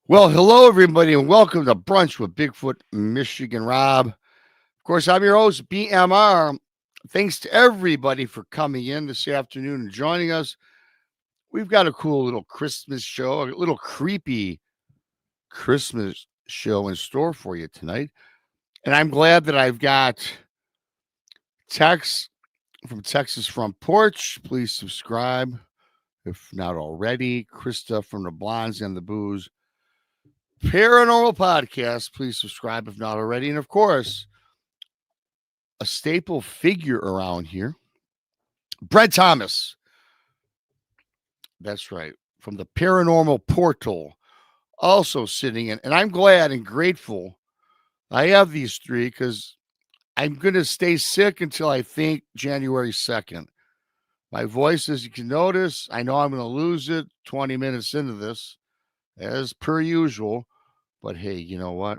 Well, hello, everybody, and welcome to Brunch with Bigfoot, Michigan Rob. Of course, I'm your host, BMR. Thanks to everybody for coming in this afternoon and joining us. We've got a cool little Christmas show, a little creepy Christmas show in store for you tonight. And I'm glad that I've got Tex from Texas Front Porch. Please subscribe if not already. Krista from the Blondes and the Booze Paranormal Podcast. Please subscribe if not already. And of course, a staple figure around here, Brent Thomas. That's right. From the Paranormal Portal. Also sitting in. And I'm glad and grateful I have these three because I'm going to stay sick until I think January 2nd. My voice, as you can notice, I know I'm going to lose it 20 minutes into this, as per usual. But hey, you know what?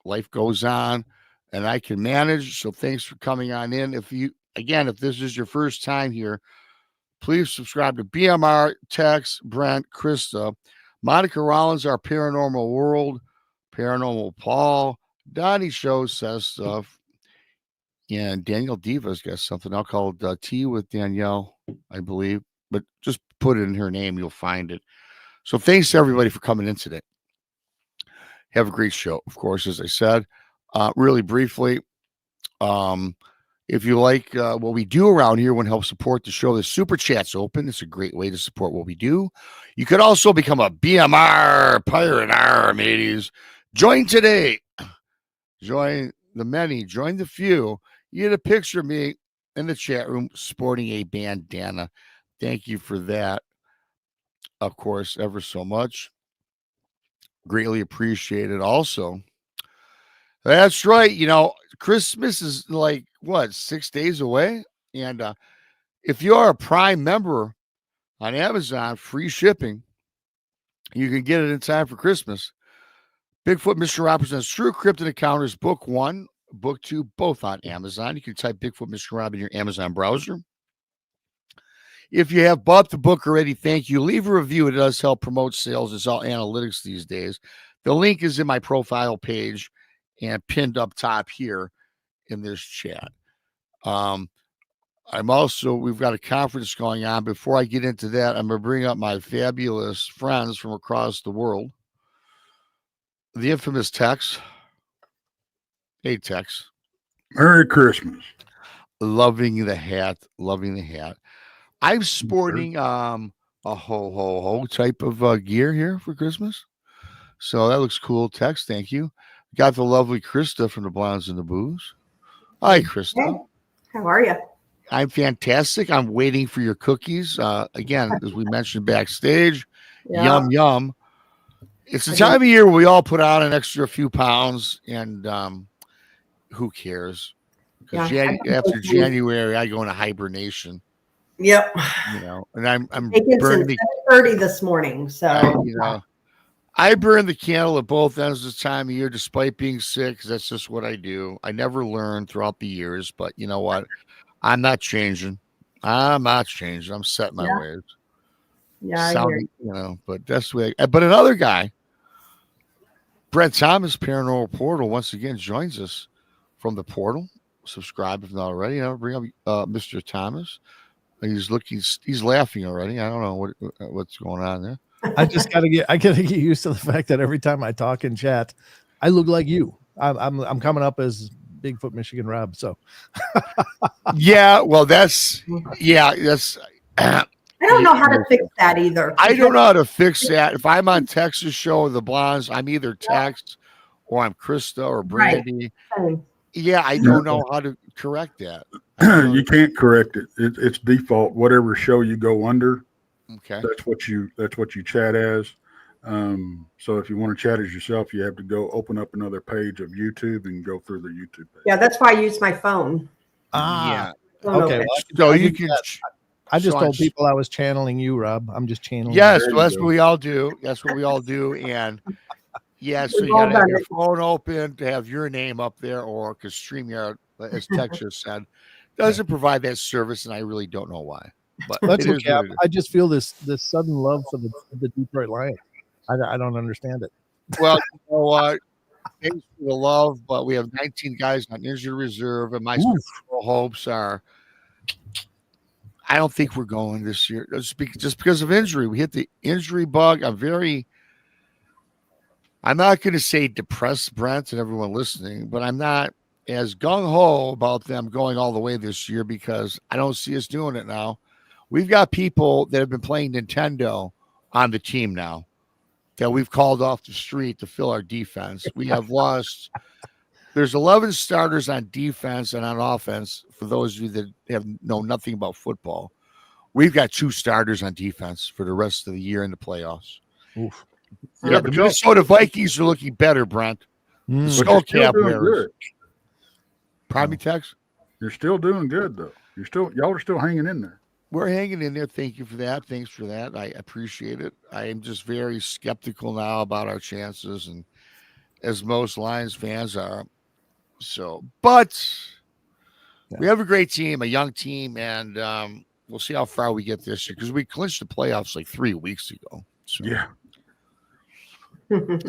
Life goes on and I can manage. So thanks for coming on in. If this is your first time here, please subscribe to BMR TEX Brent Krista, Monica Rollins, Our Paranormal World, Paranormal Paul, Donnie Show says stuff, and Danielle Diva's got something out called Tea with Danielle, I believe. But just put it in her name, you'll find it. So thanks to everybody for coming in today. Have a great show, of course, as I said. Really briefly, if you like what we do around here, want to help support the show, the Super Chat's open. It's a great way to support what we do. You could also become a BMR Pirate, mateys. Join today. Join the many. Join the few. You get a picture of me in the chat room sporting a bandana. Thank you for that. of course, ever so much. Greatly appreciated also. That's right. Christmas is like what, 6 days away? And if you are a Prime member on Amazon, free shipping, you can get it in time for Christmas. Bigfoot Mr. Rob presents True Cryptid Encounters Book 1, Book 2, both on Amazon. You can type Bigfoot Mr. Rob in your Amazon browser. If you have bought the book already, thank you. Leave a review. It does help promote sales. It's all analytics these days. The link is in my profile page and pinned up top here in this chat. We've got a conference going on. Before I get into that, I'm going to bring up my fabulous friends from across the world. The infamous Tex. Hey, Tex. Merry Christmas. Loving the hat. I'm sporting a ho type of gear here for Christmas. So that looks cool. Tex, thank you. Got the lovely Krista from the Blondes and the Booze. Hi, Krista. Hey, how are you? I'm fantastic. I'm waiting for your cookies. Again, as we mentioned backstage, yum, yum. It's the time of year where we all put on an extra few pounds, and who cares? Because after January, I go into hibernation. Yep. And I'm burning the 7:30 this morning. So I burn the candle at both ends this time of year, despite being sick, because that's just what I do. I never learned throughout the years, but you know what? I'm not changing. I'm setting my ways. Yeah, but that's the way. But another guy, Brent Thomas, Paranormal Portal, once again joins us from the portal. Subscribe if not already. Bring up Mr. Thomas. He's laughing already. I don't know what's going on there. I gotta get used to the fact that every time I talk in chat, I look like you. I'm coming up as Bigfoot Michigan Rob. So yeah, well, that's. I don't know how to fix that either. I don't know how to fix that. If I'm on Tex's show or the Blondes, I'm either Tex or I'm Krista or Brandy. Right. Yeah, I don't know how to correct that. You can't correct it. It's default. Whatever show you go under, okay, that's what you chat as. So if you want to chat as yourself, you have to go open up another page of YouTube and go through the YouTube page. Yeah, that's why I use my phone. Yeah. Okay. So you can. I just told people I was channeling you, Rob. I'm just channeling. Yes, that's what we all do. And yeah, so you got to have your phone open to have your name up there, or because StreamYard, as Tex just said, doesn't provide that service, and I really don't know why. But that's okay. I just feel this sudden love for the Detroit Lions. I don't understand it. Well, you know what? Thanks for the love, but we have 19 guys on injured reserve, and my hopes are. I don't think we're going this year just because of injury. We hit the injury bug. I'm not going to say depressed, Brent, and everyone listening, but I'm not as gung-ho about them going all the way this year because I don't see us doing it now. We've got people that have been playing Nintendo on the team now that we've called off the street to fill our defense. We have lost. There's 11 starters on defense and on offense. For those of you that know nothing about football, we've got 2 starters on defense for the rest of the year in the playoffs. Oof. Yeah, the Minnesota Vikings are looking better, Brent. The skull cap wearers. Pardon me, Tex? You're still doing good, though. Y'all are still hanging in there. We're hanging in there. Thank you for that. Thanks for that. I appreciate it. I am just very skeptical now about our chances, and as most Lions fans are. So, but we have a great team, a young team, and we'll see how far we get this year because we clinched the playoffs like 3 weeks ago. So. Yeah.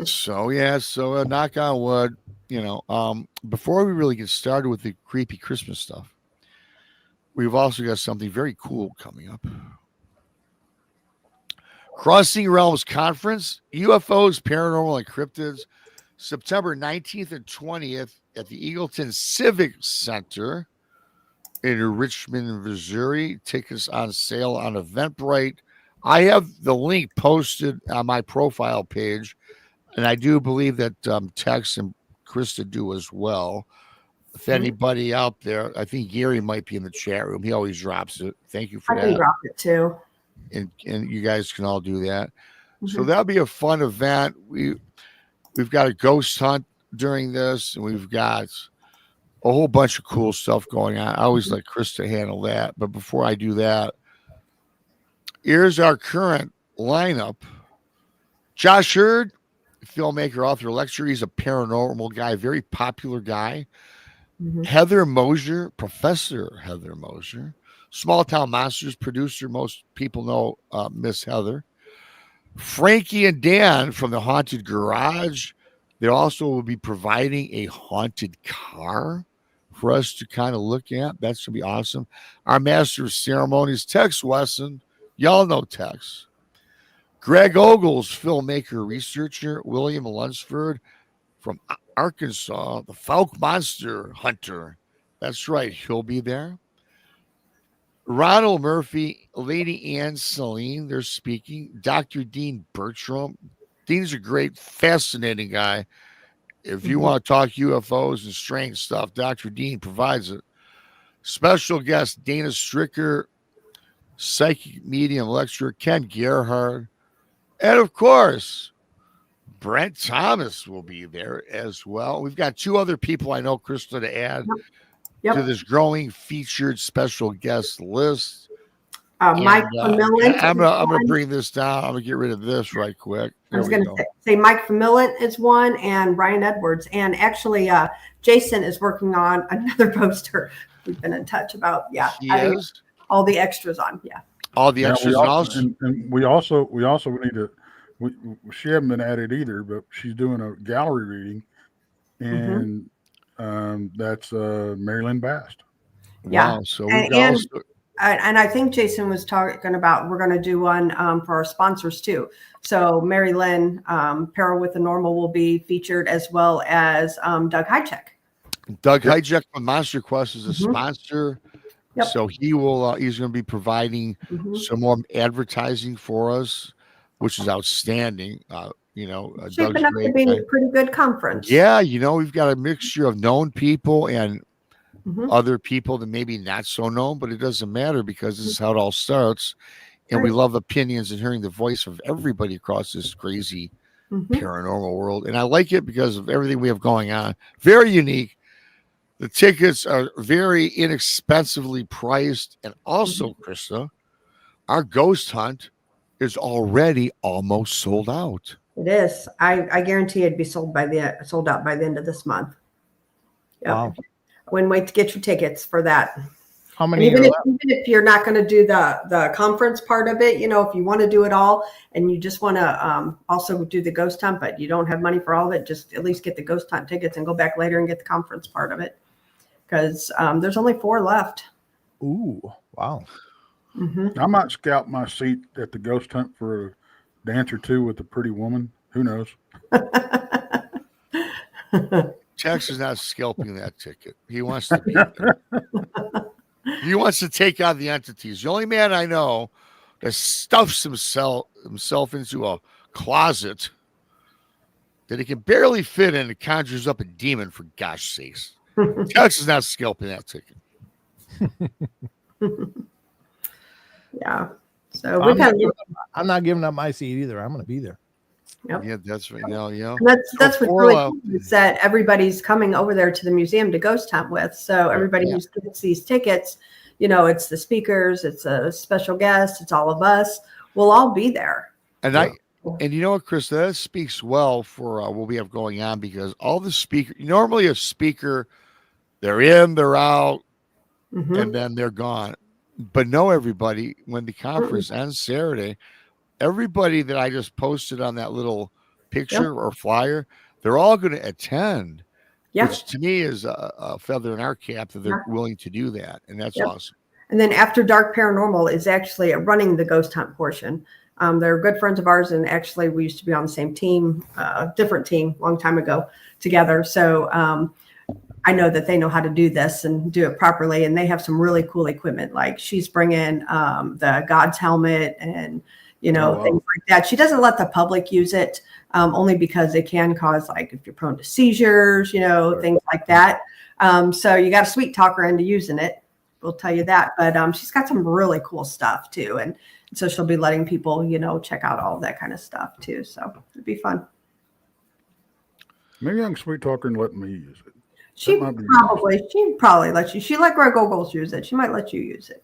So knock on wood, before we really get started with the creepy Christmas stuff, we've also got something very cool coming up. Crossing Realms Conference, UFOs, Paranormal, and Cryptids, September 19th and 20th at the Eagleton Civic Center in Richmond, Missouri. Tickets on sale on Eventbrite. I have the link posted on my profile page, and I do believe that Tex and Krista do as well. If anybody out there, I think Gary might be in the chat room. He always drops it. Thank you for that. I can drop it too. and you guys can all do that. So Mhm. that'll be a fun event. We've got a ghost hunt during this, and we've got a whole bunch of cool stuff going on. I always let Krista handle that. But before I do that, here's our current lineup. Josh Hurd, filmmaker, author, lecturer. He's a paranormal guy, very popular guy. Mhm. Heather Mosier, Professor Heather Mosier, Small Town Monsters producer. Most people know Miss Heather. Frankie and Dan from the Haunted Garage. They also will be providing a haunted car for us to kind of look at. That's going to be awesome. Our master of ceremonies, Tex Wesson. Y'all know Tex. Greg Ogles, filmmaker, researcher. William Lunsford from Arkansas, the Falk Monster Hunter. That's right. He'll be there. Ronald Murphy, Lady Ann Celine, they're speaking. Dr. Dean Bertram. Dean's a great, fascinating guy. If you want to talk UFOs and strange stuff, Dr. Dean provides it. Special guest Dana Stricker, psychic medium lecturer Ken Gerhard. And of course, Brent Thomas will be there as well. We've got two other people I know, Krista, to add to this growing featured special guest list. Mike Famillant. I'm gonna bring this down. I'm gonna get rid of this right quick. I was going to say Mike Famillant is one, and Ryan Edwards, and actually Jason is working on another poster. We've been in touch about all the extras on. All the extras. And we also need to. She hasn't been at it either, but she's doing a gallery reading, and that's Marilyn Bast. Yeah. Wow. So we've got and I think Jason was talking about we're going to do one for our sponsors too. So Mary Lynn, Para with the Normal will be featured, as well as Doug Hijack. Doug Hijack from Monster Quest is a sponsor. Yep. So he's going to be providing some more advertising for us, which is outstanding. Shaping up to be a pretty good conference. Yeah, we've got a mixture of known people and other people that maybe not so known, but it doesn't matter because this is how it all starts. And we love opinions and hearing the voice of everybody across this crazy paranormal world. And I like it because of everything we have going on. Very unique. The tickets are very inexpensively priced. And also, Krista, our ghost hunt is already almost sold out. It is. I guarantee it'd be sold out by the end of this month. Yep. Wow. Wouldn't wait to get your tickets for that. How many? Even if you're not going to do the conference part of it, if you want to do it all and you just want to also do the ghost hunt, but you don't have money for all of it, just at least get the ghost hunt tickets and go back later and get the conference part of it, because there's only 4 left. Ooh, wow. I might scout my seat at the ghost hunt for a dance or two with a pretty woman. Who knows? Tex is not scalping that ticket. He wants to be there. He wants to take on the entities. The only man I know that stuffs himself into a closet that he can barely fit in and conjures up a demon, for gosh sakes. Tex is not scalping that ticket. Yeah. So I'm not giving up my seat either. I'm going to be there. Yep. Yeah, that's right. Yeah. That's what's really cool, is that everybody's coming over there to the museum to ghost hunt with. So everybody who gets these tickets, it's the speakers, it's a special guest, it's all of us. We'll all be there. And and you know what, Chris, that speaks well for what we have going on, because all the speakers, normally a speaker, they're in, they're out, and then they're gone. But no, everybody, when the conference ends Saturday, everybody that I just posted on that little picture or flyer, they're all going to attend, which to me is a feather in our cap that they're willing to do that. And that's awesome. And then After Dark Paranormal is actually running the ghost hunt portion. They're good friends of ours. And actually we used to be on the same team, different team a long time ago together. So I know that they know how to do this and do it properly. And they have some really cool equipment. Like she's bringing the God's helmet and, things like that. She doesn't let the public use it, only because it can cause, like, if you're prone to seizures, things like that. So you got to sweet talk her into using it. will tell you that. But she's got some really cool stuff too, and so she'll be letting people, check out all of that kind of stuff too. So it'd be fun. Maybe I can sweet talk her and let me use it. She'd probably let you. She let Greg Ogles use it. She might let you use it.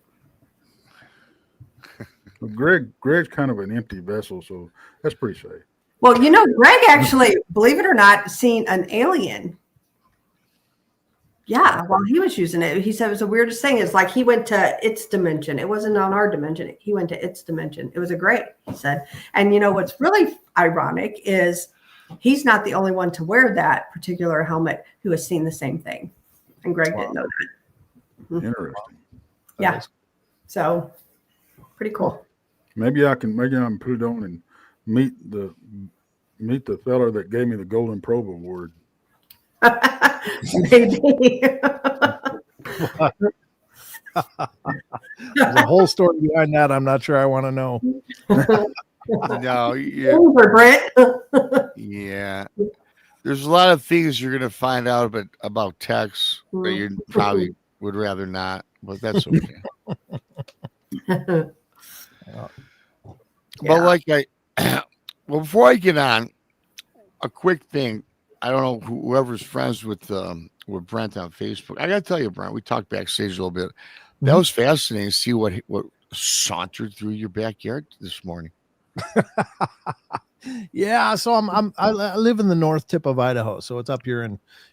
Greg's kind of an empty vessel, so that's pretty safe. Well, Greg actually, believe it or not, seen an alien. Yeah, while he was using it, he said it was the weirdest thing. Is like he went to its dimension. It wasn't on our dimension. He went to its dimension. It was a great, he said. And what's really ironic is he's not the only one to wear that particular helmet who has seen the same thing. And Greg didn't know that. Interesting. Yeah. So pretty cool. Maybe I can put it on and meet the fella that gave me the Golden Probe Award. Maybe. There's a whole story behind that. I'm not sure I want to know. No, yeah. Over, Brent. Yeah. There's a lot of things you're going to find out about Tex that you probably would rather not, but that's okay. But like well, before I get on, a quick thing. I don't know whoever's friends with Brent on Facebook. I got to tell you, Brent, we talked backstage a little bit. That was fascinating to see what sauntered through your backyard this morning. Yeah, so I live in the north tip of Idaho, so it's up here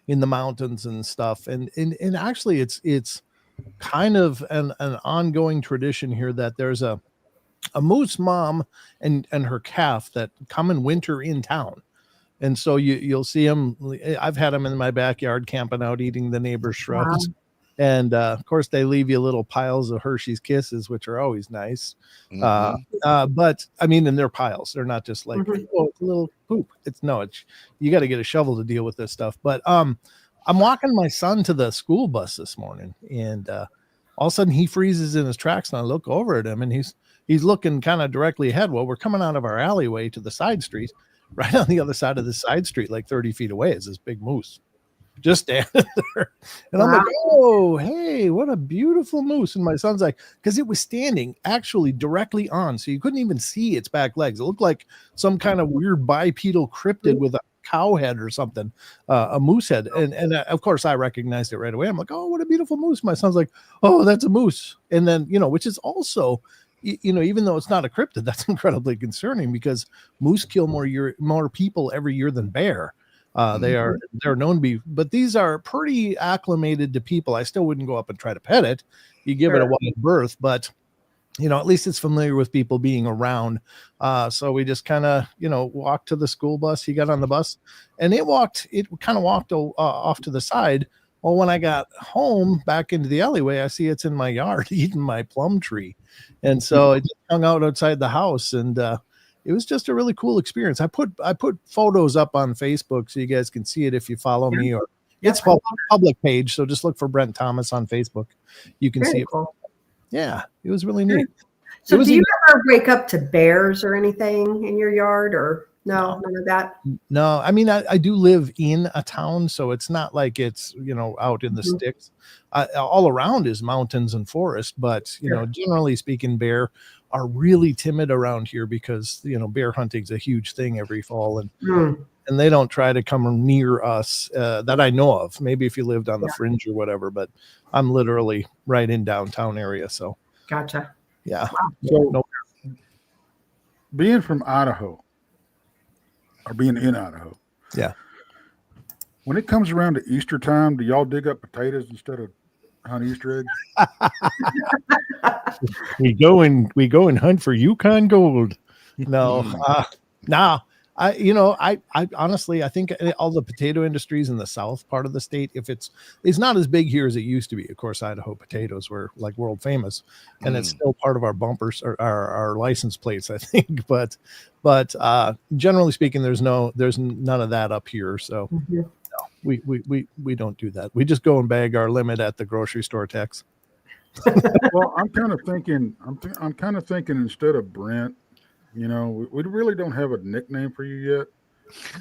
in the mountains and stuff, and actually it's kind of an ongoing tradition here that there's a moose mom and her calf that come and winter in town. And so you'll see them. I've had them in my backyard camping out, eating the neighbor's shrubs. Wow. And of course, they leave you little piles of Hershey's Kisses, which are always nice. Mm-hmm. But I mean, in their piles, they're not just like, oh, it's a little poop. It's you got to get a shovel to deal with this stuff. But I'm walking my son to the school bus this morning, and all of a sudden he freezes in his tracks, and I look over at him, and he's looking kind of directly ahead. Well, we're coming out of our alleyway to the side street. Right on the other side of the side street, like 30 feet away, is this big moose just standing there. And I'm like, oh, hey, what a beautiful moose. And my son's like, because it was standing actually directly on, so you couldn't even see its back legs. It looked like some kind of weird bipedal cryptid with a cow head or something, a moose head. And of course, I recognized it right away. I'm like, oh, what a beautiful moose. My son's like, oh, that's a moose. And then, which is also, even though it's not a cryptid, that's incredibly concerning because moose kill more people every year than bear. They're known to be, but these are pretty acclimated to people. I still wouldn't go up and try to pet it. You give it a wide berth, but at least it's familiar with people being around. So we just kind of, walked to the school bus. He got on the bus and it kind of walked off to the side. Well, when I got home back into the alleyway, I see it's in my yard eating my plum tree. And so it just hung out outside the house, and it was just a really cool experience. I put photos up on Facebook so you guys can see it if you follow me, or it's a public page. So just look for Brent Thomas on Facebook. You can see it. Cool. Yeah, it was really neat. So do you ever wake up to bears or anything in your yard, or no, none of that? No, I mean, I do live in a town, so it's not like it's, out in the sticks. All around is mountains and forest, but, generally speaking, bear are really timid around here because, bear hunting's a huge thing every fall, and they don't try to come near us that I know of. Maybe if you lived on the fringe or whatever, but I'm literally right in downtown area, so. Gotcha. Yeah. Wow. So, being from Idaho, or being in Idaho. Yeah. When it comes around to Easter time, do y'all dig up potatoes instead of hunt Easter eggs? we go and hunt for Yukon gold. No, I honestly, I think all the potato industries in the south part of the state, if it's not as big here as it used to be. Of course, Idaho potatoes were like world famous, and it's still part of our bumpers or our license plates, I think. But generally speaking, there's none of that up here. So no, we don't do that. We just go and bag our limit at the grocery store, Tex. Well, I'm kind of thinking instead of Brent, we really don't have a nickname for you yet.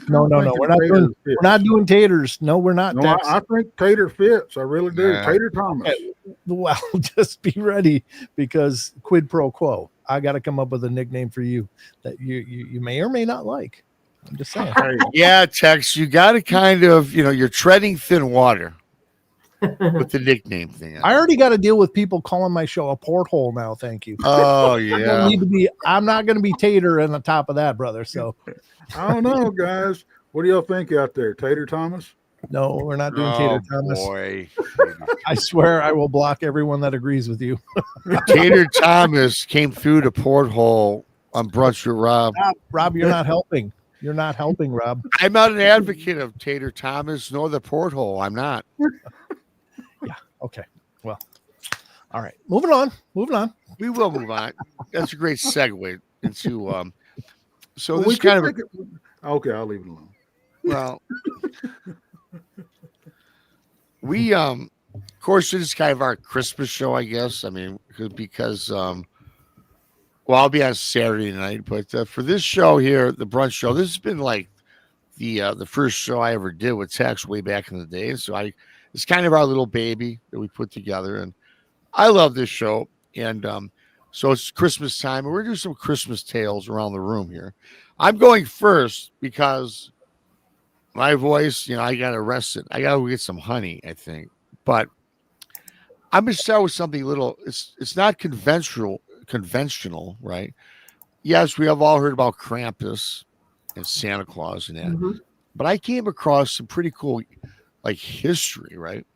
No. We're not doing taters. No, we're not. No, I think Tater fits. I really do. Yeah. Tater Thomas. Okay. Well, just be ready because quid pro quo. I got to come up with a nickname for you that you may or may not like. I'm just saying. Hey, Yeah, Tex, you got to kind of, you're treading thin water with the nickname thing. I already got to deal with people calling my show a porthole now. Thank you. Oh, I don't yeah. need to be. I'm not going to be tater on the top of that, brother. So I don't know, guys. What do y'all think out there? Tater Thomas? no, we're not doing Oh, tater, Thomas. boy. I swear I will block everyone that agrees with you. Tater Thomas came through the porthole on Brunch with Rob. Rob, you're not helping. You're not helping, Rob. I'm not an advocate of Tater Thomas nor the porthole. I'm not. Yeah. Okay. Well. All right. Moving on. We will move on. That's a great segue into so Well, this we could kind of take it- Okay, I'll leave it alone. well we of course this is kind of our Christmas show, I guess. I mean, because well, I'll be on Saturday night, but for this show here, the Brunch Show, this has been like the first show I ever did with Tex way back in the day. So it's kind of our little baby that we put together, and I love this show. And so it's Christmas time, and we're gonna do some Christmas tales around the room here. I'm going first because my voice, I got arrested. I got to get some honey, I think. But I'm gonna start with something little. It's not conventional, right? Yes, we have all heard about Krampus and Santa Claus and that, Mhm. but I came across some pretty cool, like, history, right?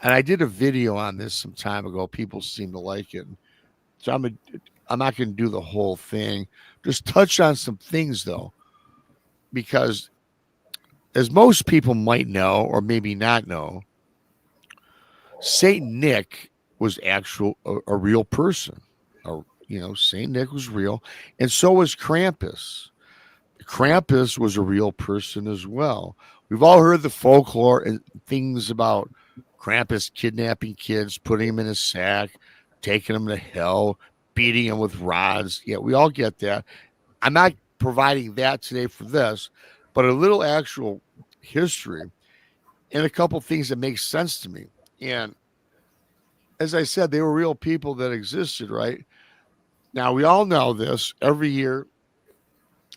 And I did a video on this some time ago. People seem to like it, so I'm not going to do the whole thing. Just touch on some things though, because as most people might know or maybe not know, Saint Nick was a real person. Saint Nick was real, and so was Krampus. Krampus was a real person as well. We've all heard the folklore and things about Krampus kidnapping kids, putting them in a sack, taking them to hell, beating them with rods. Yeah, we all get that. I'm not providing that today for this, but a little actual history and a couple things that make sense to me. And as I said, they were real people that existed, right? Now, we all know this every year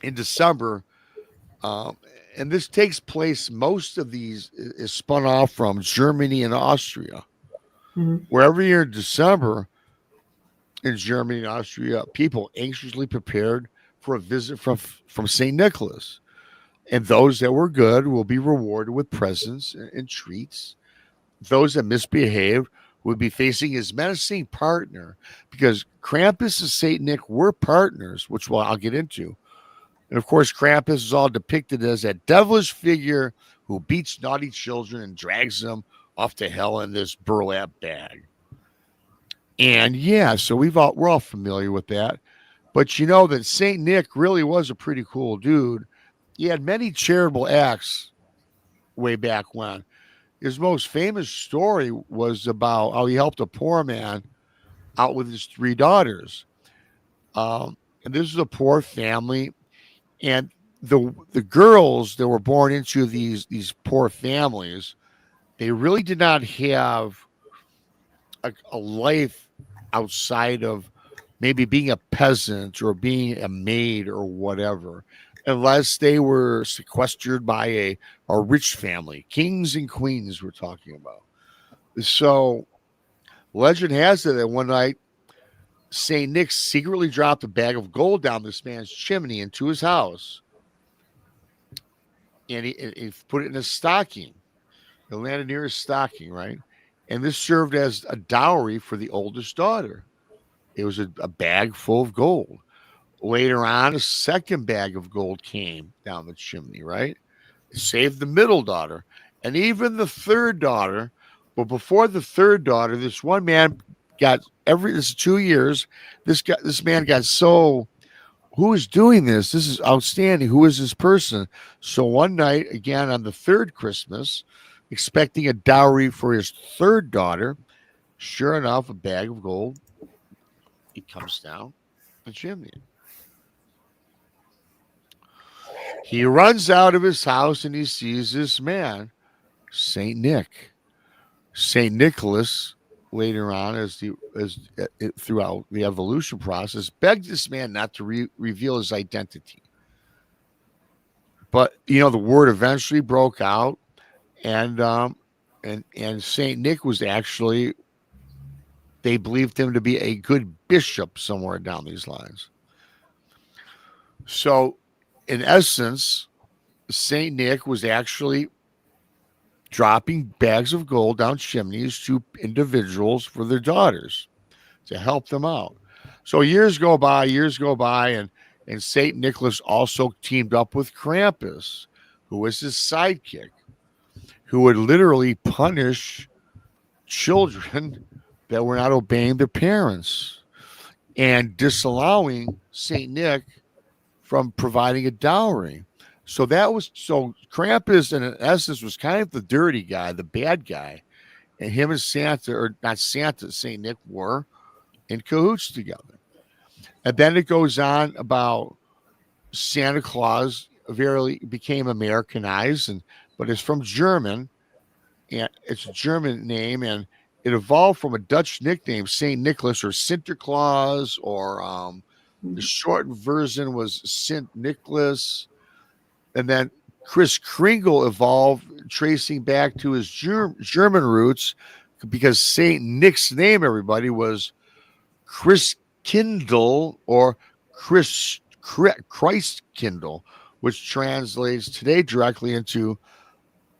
in December, and this takes place, most of these is spun off from Germany and Austria, where every year in December in Germany and Austria, people anxiously prepared for a visit from St. Nicholas. And those that were good will be rewarded with presents and treats. Those that misbehaved would be facing his menacing partner, because Krampus and Saint Nick were partners, which I'll get into. And of course, Krampus is all depicted as a devilish figure who beats naughty children and drags them off to hell in this burlap bag. And yeah, so we're all familiar with that. But you know that Saint Nick really was a pretty cool dude. He had many charitable acts way back when. His most famous story was about how he helped a poor man out with his 3 daughters. And this is a poor family. And the girls that were born into these poor families, they really did not have a life outside of maybe being a peasant or being a maid or whatever, unless they were sequestered by a rich family, kings and queens we're talking about. So legend has it that one night St. Nick secretly dropped a bag of gold down this man's chimney into his house. And he put it in a stocking. It landed near his stocking, right? And this served as a dowry for the oldest daughter. It was a bag full of gold. Later on, a second bag of gold came down the chimney, right? It saved the middle daughter and even the third daughter. But before the third daughter, this one man got this is 2 years. This man got so, who is doing this? This is outstanding. Who is this person? So one night, again on the third Christmas, expecting a dowry for his third daughter, sure enough, a bag of gold. It comes down the chimney. He runs out of his house and he sees this man, Saint Nick. Saint Nicholas, later on, throughout the evolution process, begged this man not to reveal his identity. But the word eventually broke out, and Saint Nick was actually, they believed him to be a good bishop somewhere down these lines. So, in essence, Saint Nick was actually dropping bags of gold down chimneys to individuals for their daughters to help them out. So years go by, and Saint Nicholas also teamed up with Krampus, who was his sidekick, who would literally punish children that were not obeying their parents and disallowing Saint Nick from providing a dowry. So Krampus, in essence, was kind of the dirty guy, the bad guy, and him and Santa, or not Santa, Saint Nick, were in cahoots together. And then it goes on about Santa Claus very became Americanized, but it's from German, and it's a German name, and it evolved from a Dutch nickname, Saint Nicholas or Sinterklaas, or the shortened version was Sint Nicholas. And then Kris Kringle evolved, tracing back to his German roots, because Saint Nick's name, everybody, was Christkindl or Christkindl, which translates today directly into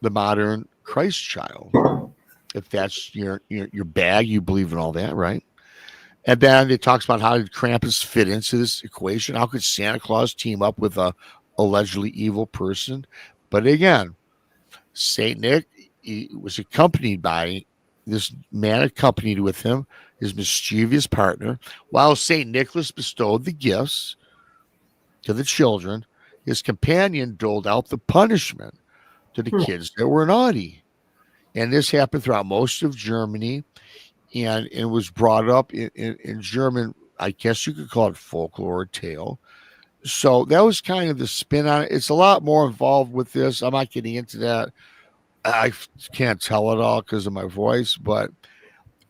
the modern Christ child. If that's your bag, you believe in all that, right? And then it talks about how did Krampus fit into this equation? How could Santa Claus team up with a allegedly evil person? But again, Saint Nick, he was accompanied by this man, accompanied with him, his mischievous partner, while Saint Nicholas bestowed the gifts to the children. His companion doled out the punishment to the kids that were naughty. And this happened throughout most of Germany, and it was brought up in German, I guess you could call it folklore or tale. So that was kind of the spin on it. It's a lot more involved with this. I'm not getting into that. I can't tell it all because of my voice, but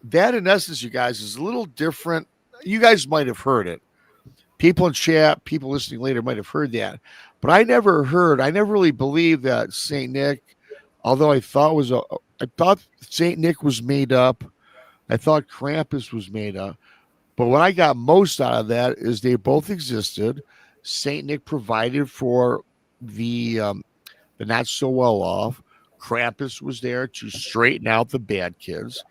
that, in essence, you guys, is a little different. You guys might have heard it. People in chat, people listening later might have heard that. But I never really believed that Saint Nick, although I thought Saint Nick was made up. I thought Krampus was made up. But what I got most out of that is they both existed. Saint Nick provided for the not so well off. Krampus was there to straighten out the bad kids,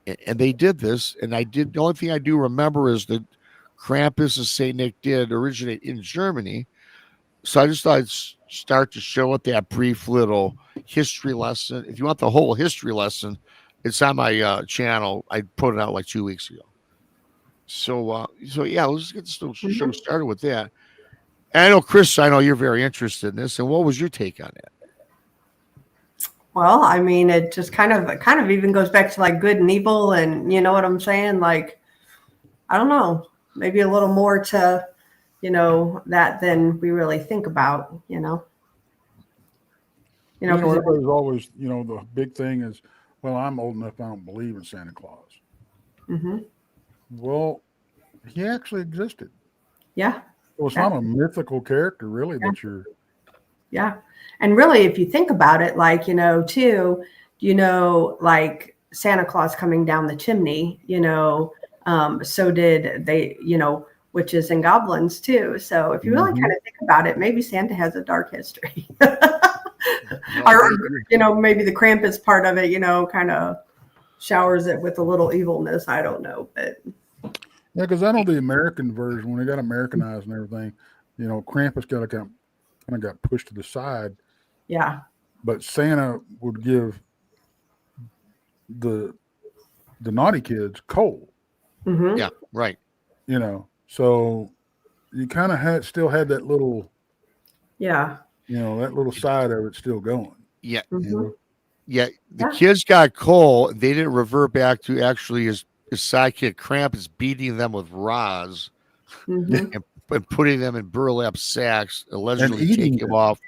and they did this. And the only thing I do remember is that Krampus and Saint Nick did originate in Germany. So I just thought I'd start to show it that brief little history lesson. If you want the whole history lesson, it's on my channel. I put it out like 2 weeks ago. So yeah, let's get the show started with that. And I know, Chris, I know you're very interested in this. And what was your take on that? Well, I mean, it just kind of even goes back to like good and evil, and you know what I'm saying? Like, I don't know, maybe a little more to, that than we really think about, Everybody's always, the big thing is, well, I'm old enough, I don't believe in Santa Claus. Mm-hmm. Well, he actually existed. Yeah. Well, it's not a mythical character, really, that you're. Yeah. And really, if you think about it, like, too, like Santa Claus coming down the chimney, so did they, witches and goblins too. So if you really kind of think about it, maybe Santa has a dark history. Or, maybe the Krampus part of it, kind of showers it with a little evilness. I don't know, but. Yeah, because I know the American version, when they got Americanized and everything, Krampus kind of got pushed to the side. Yeah. But Santa would give the naughty kids coal. Mm-hmm. Yeah, right. So you kind of still had that little. Yeah. That little side of it still going. Yeah. Mm-hmm. Yeah. The kids got coal. They didn't revert back to actually his sidekick Krampus beating them with rods and putting them in burlap sacks, allegedly taking them off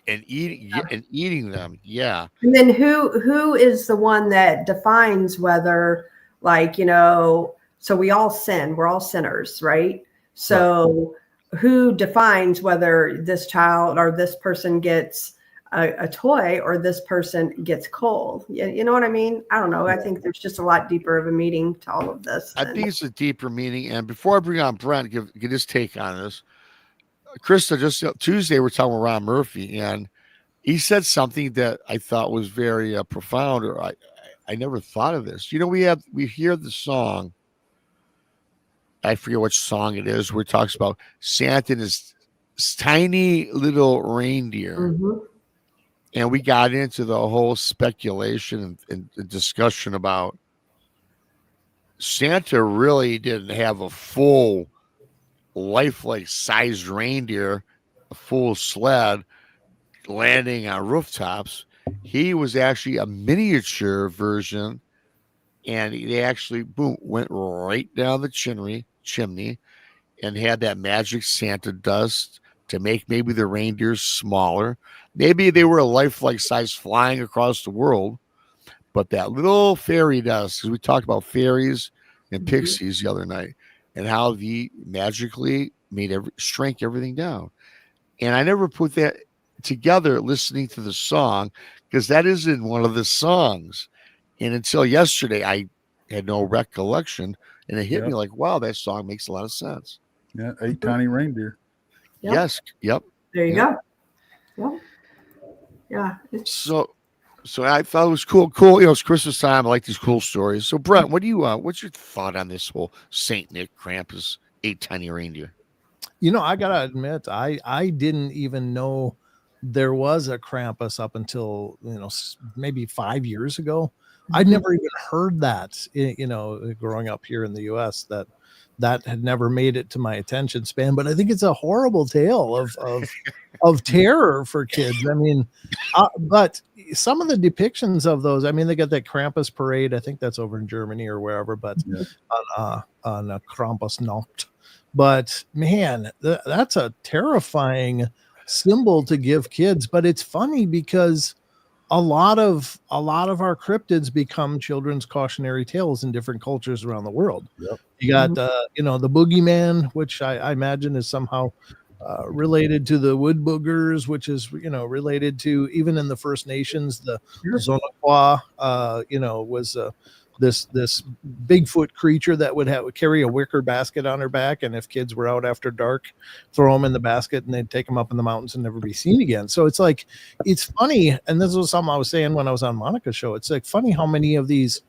and eating them. Yeah. And then who is the one that defines whether, like, so we all sin, we're all sinners, right? So who defines whether this child or this person gets a toy or this person gets coal? You know what I mean? I don't know. I think there's just a lot deeper of a meaning to all of this. I think it's a deeper meaning. And before I bring on Brent, get his take on this. Krista, just Tuesday, we're talking with Ron Murphy, and he said something that I thought was very profound, or I never thought of this. We hear the song. I forget which song it is, where it talks about Santa and his tiny little reindeer. Mm-hmm. And we got into the whole speculation and discussion about Santa really didn't have a full lifelike sized reindeer, a full sled landing on rooftops. He was actually a miniature version, and they actually went right down the chimney and had that magic Santa dust to make maybe the reindeers smaller. Maybe they were a lifelike size flying across the world, but that little fairy dust, because we talked about fairies and pixies the other night, and how they magically shrank everything down. And I never put that together listening to the song, because that is in one of the songs. And until yesterday, I had no recollection, and it hit me like, wow, that song makes a lot of sense. Yeah, 8 tiny reindeer. Yep. Yes. Yep. There you go. Yep. Yeah. So I thought it was cool. Cool. It's Christmas time. I like these cool stories. So Brent, what's your thought on this whole Saint Nick, Krampus, 8 tiny reindeer? I gotta admit, I didn't even know there was a Krampus up until maybe 5 years ago. I'd never even heard that, growing up here in the U.S. that had never made it to my attention span. But I think it's a horrible tale of terror for kids. I mean, but some of the depictions of those, I mean, they got that Krampus parade. I think that's over in Germany or wherever, but on a Krampusnacht. But man, that's a terrifying symbol to give kids. But it's funny because a lot of our cryptids become children's cautionary tales in different cultures around the world. Yep. You got the boogeyman, which I imagine is somehow related to the wood boogers, which is related to, even in the First Nations, the Zonaqua was this Bigfoot creature that would carry a wicker basket on her back, and if kids were out after dark, throw them in the basket and they'd take them up in the mountains and never be seen again. So it's like, it's funny, and this was something I was saying when I was on Monica's show. It's like funny how many of these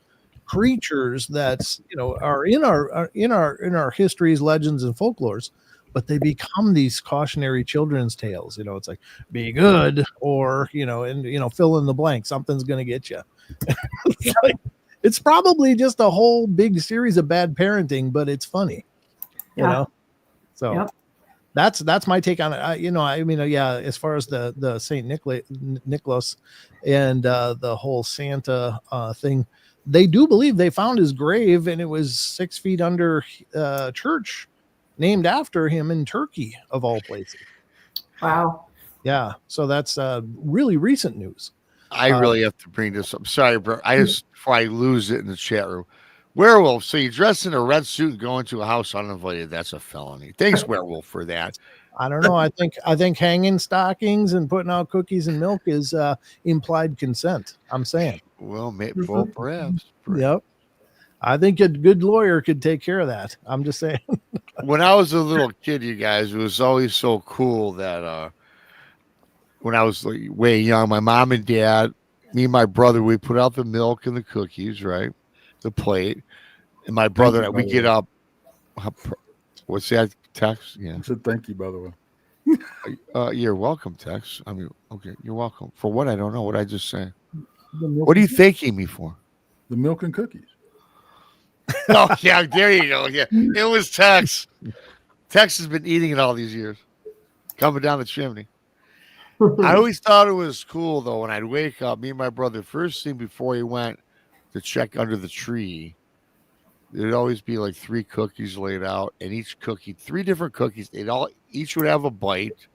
creatures that are in our histories, legends, and folklores, but they become these cautionary children's tales. It's like, be good, or fill in the blank, something's gonna get you. It's probably just a whole big series of bad parenting, but it's funny, So that's my take on it. As far as the Saint Nicholas and the whole Santa thing, they do believe they found his grave, and it was 6 feet under church named after him in Turkey, of all places. Wow. Yeah. So that's really recent news. I really have to bring this up. Sorry, bro. Before I lose it in the chat room. Werewolf. So you dress in a red suit and go into a house uninvited. That's a felony. Thanks, Werewolf, for that. I don't know. I think hanging stockings and putting out cookies and milk is implied consent. I'm saying. Well, perhaps. Yep. I think a good lawyer could take care of that. I'm just saying. When I was a little kid, you guys, it was always so cool that when I was way young, my mom and dad, me and my brother, we put out the milk and the cookies, right? The plate. And my brother, we get up. What's that, Tex? Yeah. I said thank you, by the way. You're welcome, Tex. I mean, okay, you're welcome. For what? I don't know. What I just say? What are you thanking me for? The milk and cookies. Oh, yeah, there you go. Yeah, it was Tex. Tex has been eating it all these years, coming down the chimney. I always thought it was cool, though, when I'd wake up, me and my brother, first thing before he went to check under the tree, there'd always be like 3 cookies laid out, and each cookie, 3 different cookies, each would have a bite,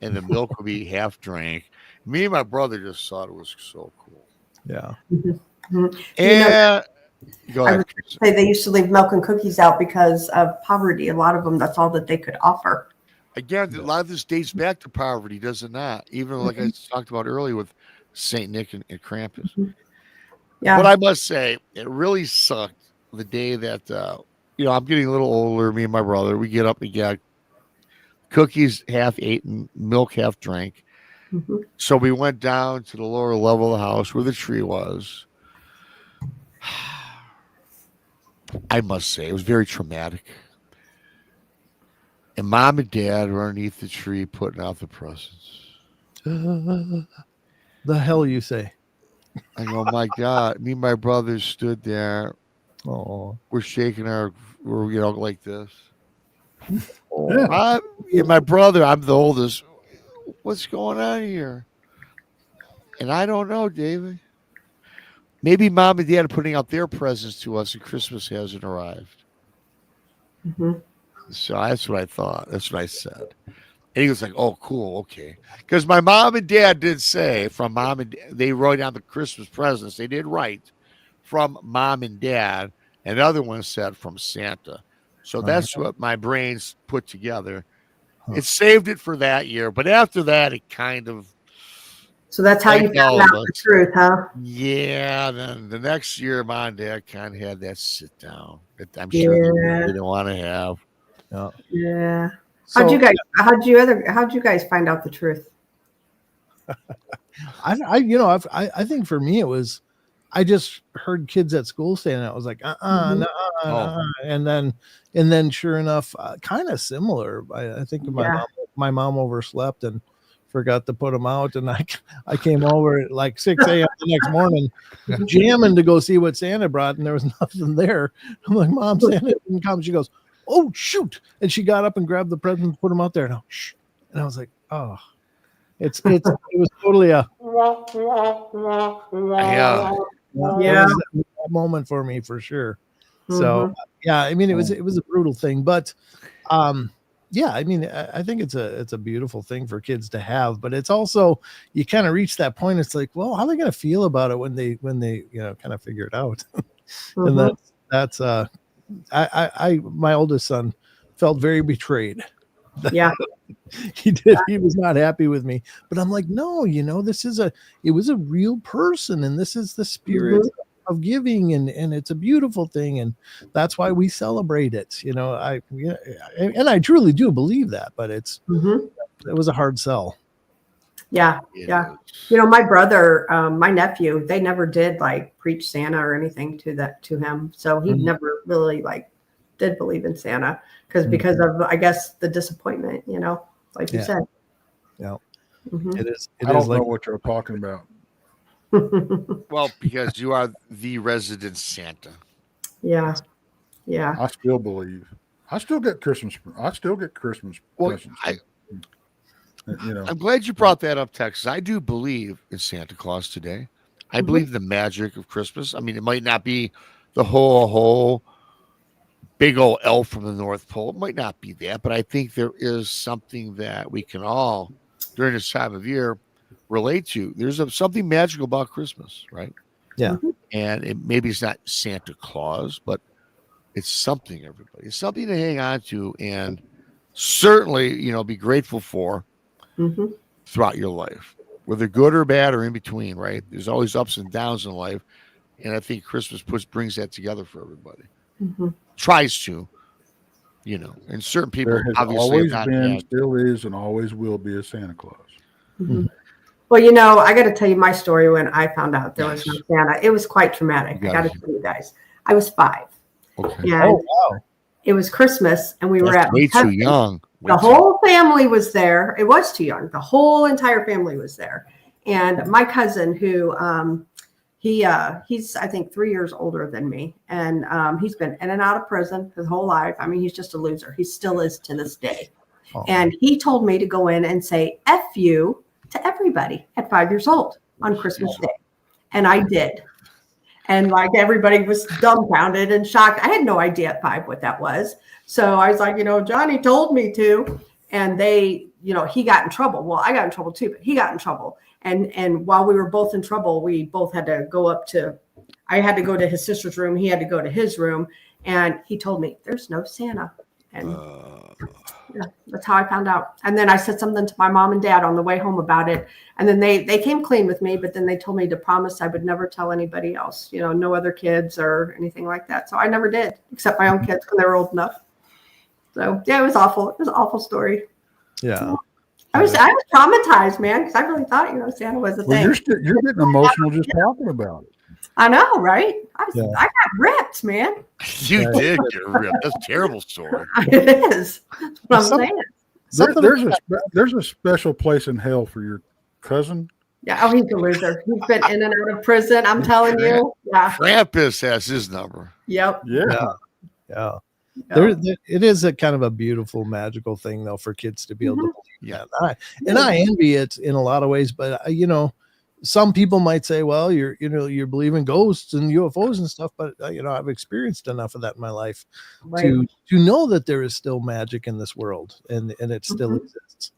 and the milk would be half drank. Me and my brother just thought it was so cool. Yeah. And go I ahead. would say they used to leave milk and cookies out because of poverty. A lot of them, that's all that they could offer. Again, a lot of this dates back to poverty, does it not? Even like I talked about earlier with Saint Nick and Krampus. Yeah. But I must say, it really sucked the day that I'm getting a little older. Me and my brother, we get up and get cookies half eaten, milk half drank. So we went down to the lower level of the house where the tree was. I must say, it was very traumatic. And Mom and Dad were underneath the tree putting out the presents. The hell you say? I go, my God. Me and my brother stood there. Oh, We're shaking we're like this. My brother, I'm the oldest. What's going on here? And I don't know, David. Maybe Mom and Dad are putting out their presents to us and Christmas hasn't arrived. So that's what I thought. That's what I said. And he was like, oh, cool. Okay. Because my mom and dad did say from mom and they wrote down the Christmas presents. They did write from mom and dad. And the other one said from Santa. So that's what my brains put together. It saved it for that year. But after that, it kind of. So that's how you found out the truth, huh? Yeah. Then the next year, mom and dad kind of had that sit down that I'm sure they didn't want to have. Yeah. So, How'd you guys find out the truth? I think for me it was, I just heard kids at school saying that. I was like, and then sure enough, kind of similar. I think my mom overslept and forgot to put them out, and I came over at like 6 a.m. the next morning, jamming to go see what Santa brought, and there was nothing there. I'm like, Mom, Santa didn't come. She goes, oh shoot, and she got up and grabbed the presents, put them out there. And I was like, oh, it was totally a that moment for me for sure. So I mean, it was a brutal thing, but I mean, I think it's a beautiful thing for kids to have, but it's also, you kind of reach that point. It's like, well, how are they going to feel about it when they kind of figure it out? And that's my oldest son felt very betrayed. Yeah. He did. He was not happy with me, but I'm like, no, it was a real person, and this is the spirit of giving, and it's a beautiful thing, and that's why we celebrate it. And I truly do believe that, but it was a hard sell. Yeah. My brother, my nephew, they never did like preach Santa or anything to him. So he never really like did believe in Santa because of, I guess, the disappointment, like you said. Yeah. It is. I don't know what you're talking about. Well, because you are the resident Santa. Yeah. I still believe. I still get Christmas presents. I'm glad you brought that up, Texas. I do believe in Santa Claus today. I believe the magic of Christmas. I mean, it might not be the whole big old elf from the North Pole. It might not be that, but I think there is something that we can all, during this time of year, relate to. There's something magical about Christmas, right? Yeah. And maybe it's not Santa Claus, but it's something, everybody. It's something to hang on to and certainly, be grateful for throughout your life, whether good or bad or in between, right? There's always ups and downs in life. And I think Christmas brings that together for everybody. Tries to, and certain people there has obviously always been, still is, and always will be a Santa Claus. Well, I got to tell you my story when I found out there was no Santa. It was quite traumatic. I got to tell you guys. I was 5. Okay. And it was Christmas, and we were at way too young. The whole family was there. It was too young. The whole entire family was there. And my cousin, who he's I think 3 years older than me, and he's been in and out of prison his whole life. I mean, he's just a loser. He still is to this day. And he told me to go in and say F you to everybody at 5 years old on Christmas Day. And I did. And like everybody was dumbfounded and shocked. I had no idea at 5 what that was. So I was like, Johnny told me to. And they he got in trouble. Well, I got in trouble too, but he got in trouble. And while we were both in trouble, we both had to go I had to go to his sister's room. He had to go to his room. And he told me, there's no Santa. And yeah, that's how I found out. And then I said something to my mom and dad on the way home about it. And then they came clean with me, but then they told me to promise I would never tell anybody else, no other kids or anything like that. So I never did, except my own kids when they were old enough. So yeah, it was awful. It was an awful story. Yeah. I was traumatized, man, because I really thought, Santa was a thing. You're getting emotional just talking about it. I know, right? I got ripped, man. You did get ripped. That's a terrible story. It is. That's what I'm saying. There's a special place in hell for your cousin. Yeah. Oh, he's a loser. He's been in and out of prison. I'm telling you. Yeah. Krampus has his number. Yep. Yeah. It is a kind of a beautiful, magical thing, though, for kids to be able to believe that. And I envy it in a lot of ways, but some people might say, well, you're believing ghosts and UFOs and stuff, but I've experienced enough of that in my life to know that there is still magic in this world, and it still exists.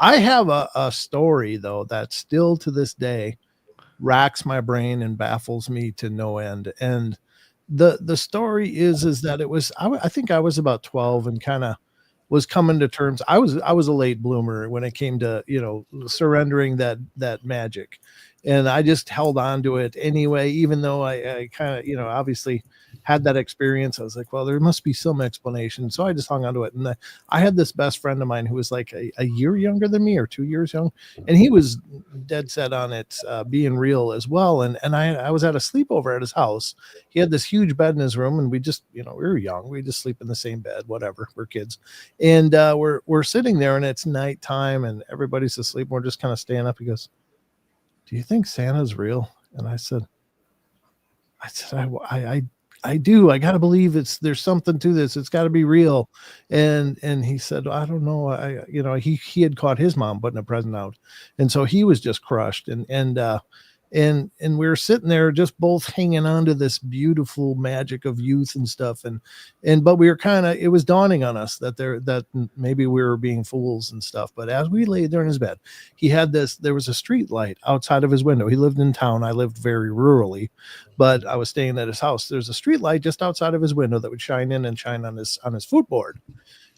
I have a story, though, that still to this day racks my brain and baffles me to no end. And the story is that it was, I think I was about 12 and kind of was coming to terms. I was a late bloomer when it came to, surrendering that magic. And I just held on to it anyway, even though I kind of, obviously had that experience. I was like, well, there must be some explanation. So I just hung on to it. And I had this best friend of mine who was like a year younger than me, or 2 years young. And he was dead set on it being real as well. And I was at a sleepover at his house. He had this huge bed in his room, and we just, we were young. We just sleep in the same bed, whatever. We're kids. And we're sitting there, and it's nighttime, and everybody's asleep. We're just kind of staying up. He goes, do you think Santa's real? And I said, I do. I got to believe there's something to this. It's got to be real. And he said, I don't know. He had caught his mom putting a present out. And so he was just crushed. And we were sitting there just both hanging on to this beautiful magic of youth and stuff. But we were it was dawning on us that maybe we were being fools and stuff. But as we lay there in his bed, there was a street light outside of his window. He lived in town. I lived very rurally, but I was staying at his house. There's a street light just outside of his window that would shine in and shine on his footboard.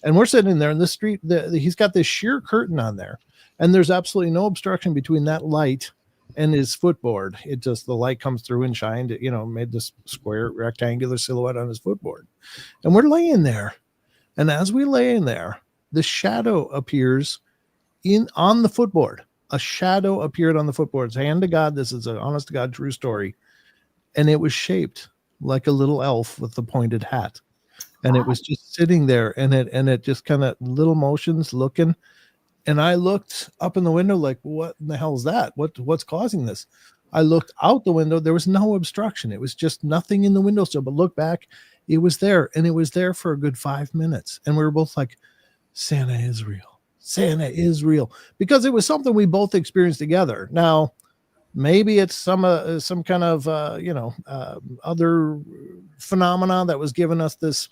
And we're sitting there in the street. He's got this sheer curtain on there, and there's absolutely no obstruction between that light and his footboard. It just, the light comes through and shined, made this square rectangular silhouette on his footboard. And we're laying there. And as we lay in there, the shadow appears on the footboard. A shadow appeared on the footboard. It's hand to God. This is an honest to God true story. And it was shaped like a little elf with the pointed hat. And it was just sitting there, and it just kind of little motions looking. And I looked up in the window like, what in the hell is that? What's causing this? I looked out the window. There was no obstruction. It was just nothing in the windowsill. But look back, it was there. And it was there for a good 5 minutes. And we were both like, Santa is real. Santa is real. Because it was something we both experienced together. Now, maybe it's some kind of, other phenomena that was giving us this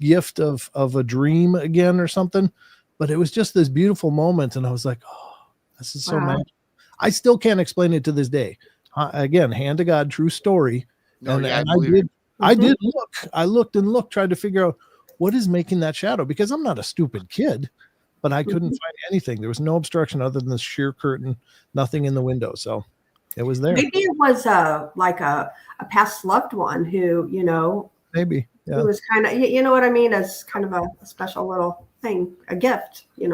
gift of a dream again or something. But it was just this beautiful moment. And I was like, oh, this is so magical. I still can't explain it to this day. Again, hand to God, true story. No, I did look. I looked and looked, tried to figure out what is making that shadow, because I'm not a stupid kid, but I couldn't find anything. There was no obstruction other than this sheer curtain, nothing in the window. So it was there. Maybe it was like a past loved one who, maybe. Yeah. It was kind of, you know what I mean? As kind of a special little thing, a gift, Yeah,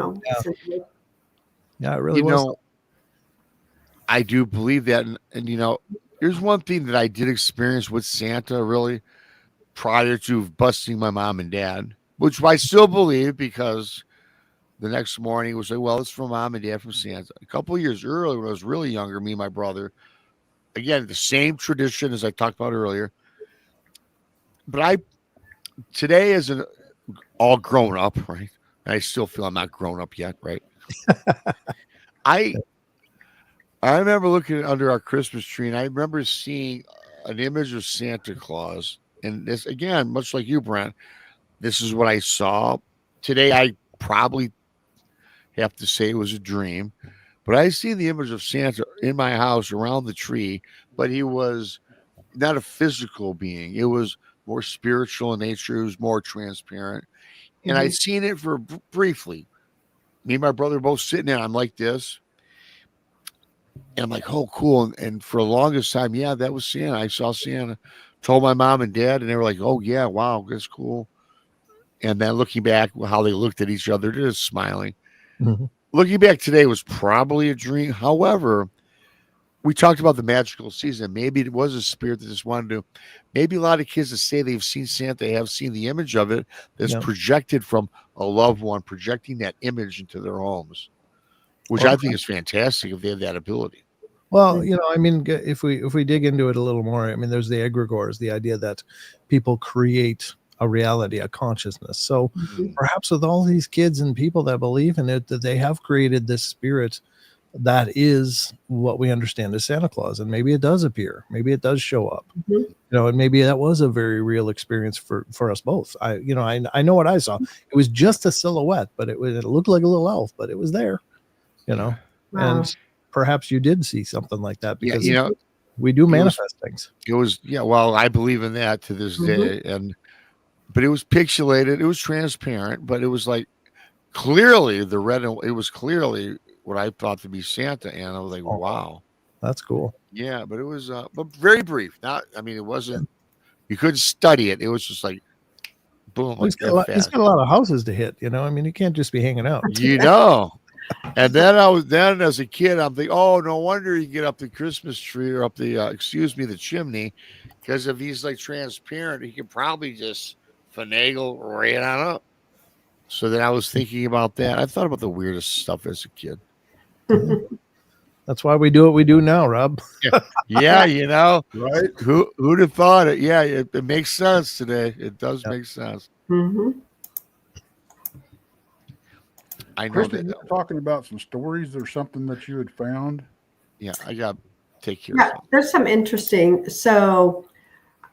it really was. I do believe that. And here's one thing that I did experience with Santa really prior to busting my mom and dad, which I still believe, because the next morning it was like, well, it's from mom and dad from Santa. A couple of years earlier, when I was really younger, me and my brother, again, the same tradition as I talked about earlier. But today, as an all grown up, right? I still feel I'm not grown up yet, right? I remember looking under our Christmas tree, and I remember seeing an image of Santa Claus. And this, again, much like you, Brent, this is what I saw. Today, I probably have to say it was a dream. But I see the image of Santa in my house around the tree, but he was not a physical being. It was more spiritual in nature. It was more transparent. And I'd seen it for briefly. Me and my brother both sitting there. I'm like this. And I'm like, oh, cool. And for the longest time, yeah, that was Santa. I saw Santa. Told my mom and dad, and they were like, oh, yeah, wow, that's cool. And then looking back, how they looked at each other, just smiling. Mhm. Looking back today was probably a dream. However, we talked about the magical season. Maybe it was a spirit that just wanted to. Maybe a lot of kids that say they've seen Santa have seen the image of it that's projected from a loved one, projecting that image into their homes, which I think is fantastic if they have that ability. Well, I mean, if we dig into it a little more, I mean, there's the egregores, the idea that people create a reality, a consciousness. So perhaps with all these kids and people that believe in it, that they have created this spirit that is what we understand as Santa Claus. And maybe it does appear, maybe it does show up, and maybe that was a very real experience for us both. I know what I saw. It was just a silhouette, but it looked like a little elf, but it was there, Wow. and perhaps you did see something like that, because Yeah, we do manifest things. It was, well, I believe in that to this day. But it was pixelated. It was transparent, but it was like clearly the red. It was clearly what I thought to be Santa. And I was like, wow. That's cool. Yeah, but it was but very brief. It wasn't, you couldn't study it. It was just like, boom. He's got a lot of houses to hit, I mean, you can't just be hanging out. And then as a kid, I'm thinking, oh, no wonder you get up the Christmas tree or up the, the chimney, because if he's like transparent, he could probably just finagle right on up. So then I was thinking about that. I thought about the weirdest stuff as a kid. That's why we do what we do now, Rob. Yeah, right? Who'd have thought it? Yeah, it makes sense today. It does make sense. I know Krista, you were talking about some stories or something that you had found. Yeah, I got to take care Yeah, of something. there's some interesting. So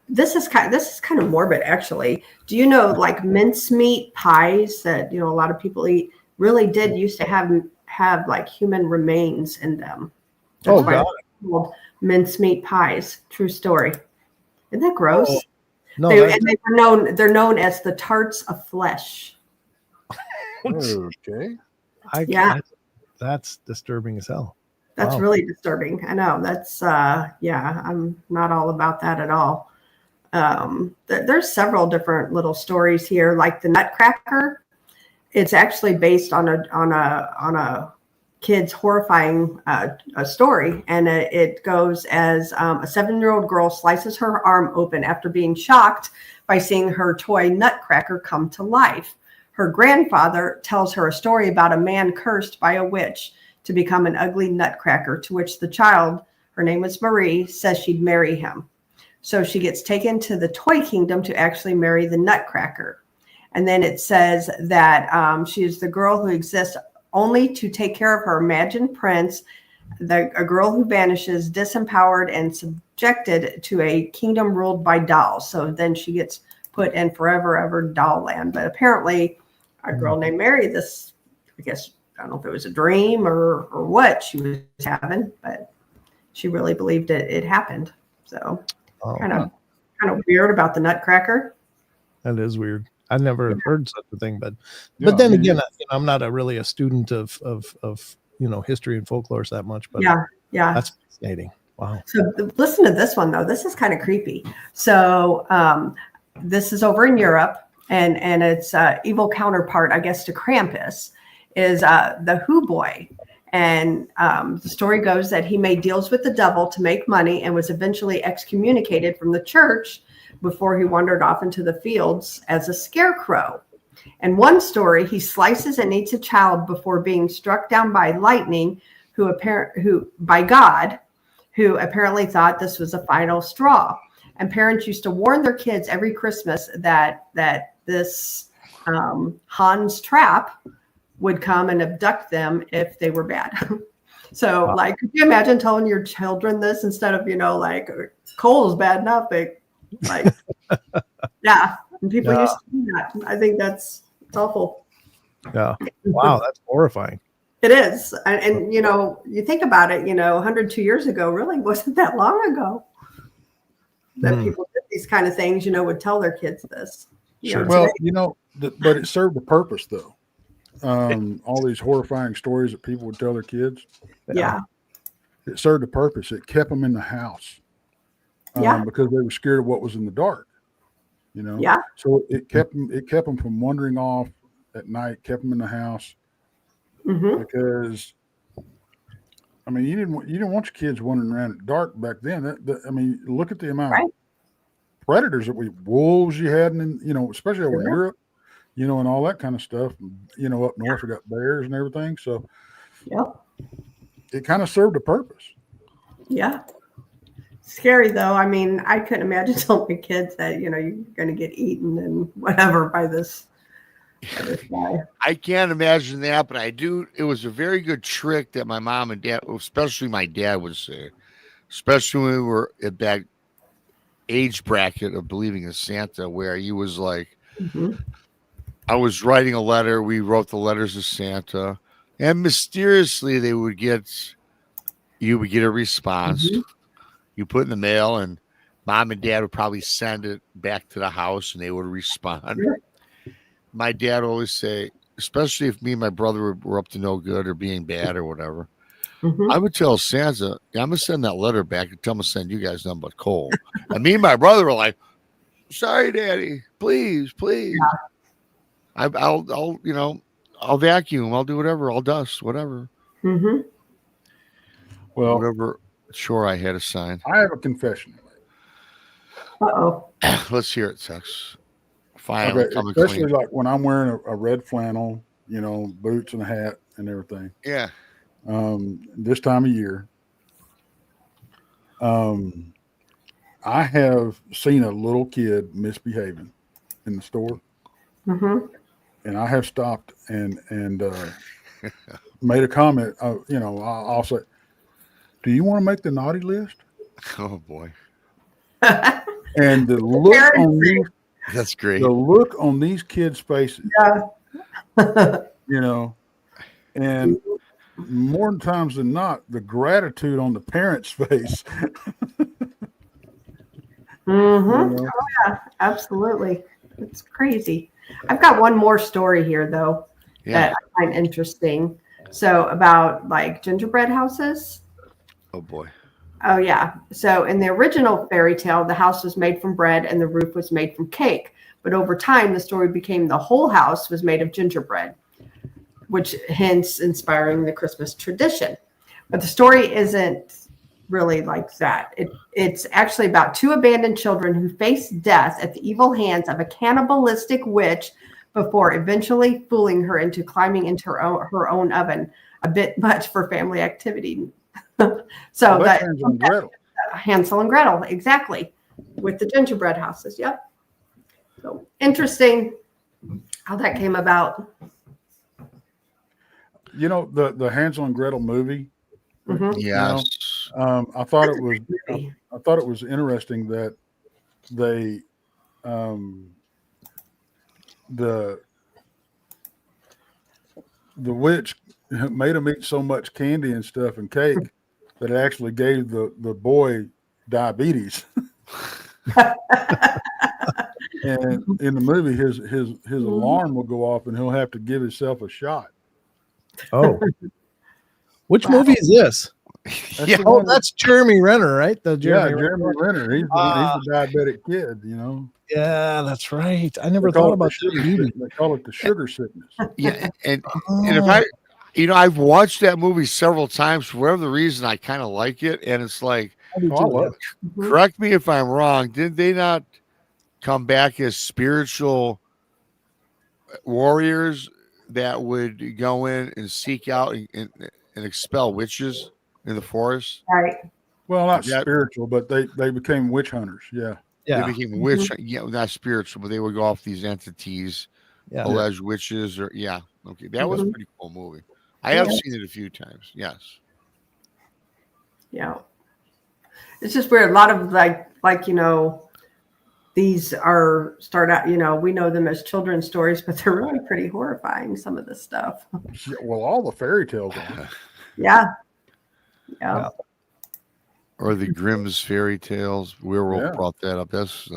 this is kind of morbid, actually. Do you know, like, mincemeat pies that a lot of people eat really did used to have like human remains in them? That's why it's called mincemeat pies. True story. Isn't that gross? Oh, no, they're known as the tarts of flesh. Okay. That's disturbing as hell. That's really disturbing. I know. That's I'm not all about that at all. There's several different little stories here, like the Nutcracker. It's actually based on a kid's horrifying a story, and it goes as a 7-year-old girl slices her arm open after being shocked by seeing her toy Nutcracker come to life. Her grandfather tells her a story about a man cursed by a witch to become an ugly nutcracker, to which the child, her name was Marie, says she'd marry him. So she gets taken to the toy kingdom to actually marry the Nutcracker. And then it says that she is the girl who exists only to take care of her imagined prince, a girl who vanishes, disempowered and subjected to a kingdom ruled by dolls. So then she gets put in forever ever doll land. But apparently a girl named Mary, this, I guess, I don't know if it was a dream or what she was having, but she really believed it happened. So kind of weird about the Nutcracker. That is weird. I never heard such a thing, but then again, I'm not really a student of history and folklore that much, but that's fascinating. Wow. So listen to this one though. This is kind of creepy. So this is over in Europe, and its evil counterpart, I guess, to Krampus is the Who Boy. And the story goes that he made deals with the devil to make money and was eventually excommunicated from the church before he wandered off into the fields as a scarecrow. And one story, he slices and eats a child before being struck down by lightning, by God, who apparently thought this was a final straw. And parents used to warn their kids every Christmas that this Hans trap would come and abduct them if they were bad. So, like, could you imagine telling your children this instead of, like, coal is bad enough? And people used to do that. I think it's awful. Yeah. Wow, that's horrifying. It is. And you know, you think about it, you know, 102 years ago really wasn't that long ago that people did these kind of things, you know, would tell their kids this. Sure. Well, Today, you know, but it served a purpose though. All these horrifying stories that people would tell their kids, yeah. it served a purpose. It kept them in the house because they were scared of what was in the dark. You know, Yeah. so it kept them from wandering off at night, kept them in the house because, I mean, you didn't want your kids wandering around at dark back then. I mean, look at the amount of predators wolves you had, and you know, especially over in Europe, you know, and all that kind of stuff. You know, up north we got bears and everything. So, it kind of served a purpose. Yeah. Scary though. I mean, I couldn't imagine telling my kids that, you know, you're going to get eaten and whatever by this guy. I can't imagine that, but I do. It was a very good trick that my mom and dad, especially my dad, would say, especially when we were at that age bracket of believing in Santa, where he was like, I was writing a letter. We wrote the letters to Santa, and mysteriously you would get a response. You put in the mail, and mom and dad would probably send it back to the house, and they would respond. My dad would always say, especially if me and my brother were up to no good or being bad or whatever, I would tell Santa, I'm going to send that letter back and tell him to send you guys nothing but coal. And me and my brother were like, sorry, Daddy, please. I'll you know, I'll vacuum. I'll do whatever. I'll dust, whatever. Well, whatever chore I had assigned. I have a confession. Let's hear it, Tex. Finally, okay, especially like when I'm wearing a red flannel, you know, boots and a hat and everything. Yeah. This time of year, I have seen a little kid misbehaving in the store, and I have stopped and made a comment. You know, I'll say, "Do you want to make the naughty list?" Oh boy! And the look on these, that's great. The look on these kids' faces, you know, and more times than not, the gratitude on the parents' face. You know? Oh yeah, absolutely. It's crazy. I've got one more story here though that I find interesting. So about like gingerbread houses. Oh boy. Oh yeah. So in the original fairy tale, the house was made from bread and the roof was made from cake. But over time, the story became the whole house was made of gingerbread, which hence inspiring the Christmas tradition. But the story isn't really like that. It's actually about two abandoned children who face death at the evil hands of a cannibalistic witch before eventually fooling her into climbing into her own oven. A bit much for family activity. So well, that Hansel and Gretel. Hansel and Gretel, exactly, with the gingerbread houses. Yep. So interesting how that came about. You know, the Hansel and Gretel movie. Yes. You know, I thought it was interesting that they the witch made them eat so much candy and stuff and cake that it actually gave the boy diabetes. And in the movie, his alarm will go off and he'll have to give himself a shot. Oh, which movie is this? That's Jeremy Renner, right? Jeremy Renner. He's a diabetic kid, you know. Yeah, that's right. I never thought about that. They call it the sugar sickness. Yeah, and if I've watched that movie several times for whatever the reason. I kind of like it, and it's like, correct me if I'm wrong. Did they not come back as spiritual warriors that would go in and seek out and expel witches in the forest? Right. Well, not spiritual, but they became witch hunters. Yeah. They became witch. Yeah, not spiritual, but they would go off these entities, alleged witches, or okay. That was a pretty cool movie. I have seen it a few times. Yes. Yeah. It's just weird. A lot of like you know, these start out, we know them as children's stories, but they're really pretty horrifying, some of this stuff. Yeah, well, all the fairy tales are. Yeah. Or the Grimm's fairy tales. Werewolf brought that up. That's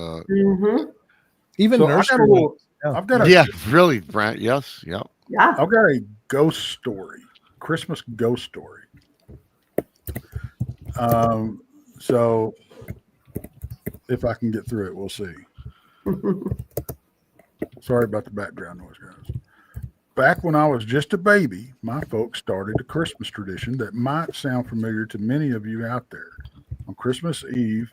even So nursery. I've got a yeah, really, Brent. Yes, yep. Yeah. I've got a ghost story, Christmas ghost story. So if I can get through it, we'll see. Sorry about the background noise, guys. Back when I was just a baby, my folks started a Christmas tradition that might sound familiar to many of you out there. On Christmas Eve,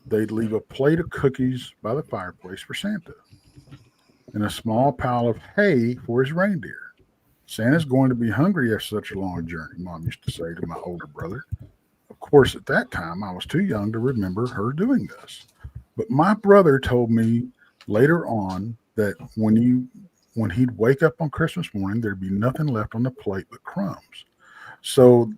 they'd leave a plate of cookies by the fireplace for Santa and a small pile of hay for his reindeer. Santa's going to be hungry after such a long journey, Mom used to say to my older brother. Of course, at that time, I was too young to remember her doing this. But my brother told me later on that when he'd wake up on Christmas morning, there'd be nothing left on the plate but crumbs. So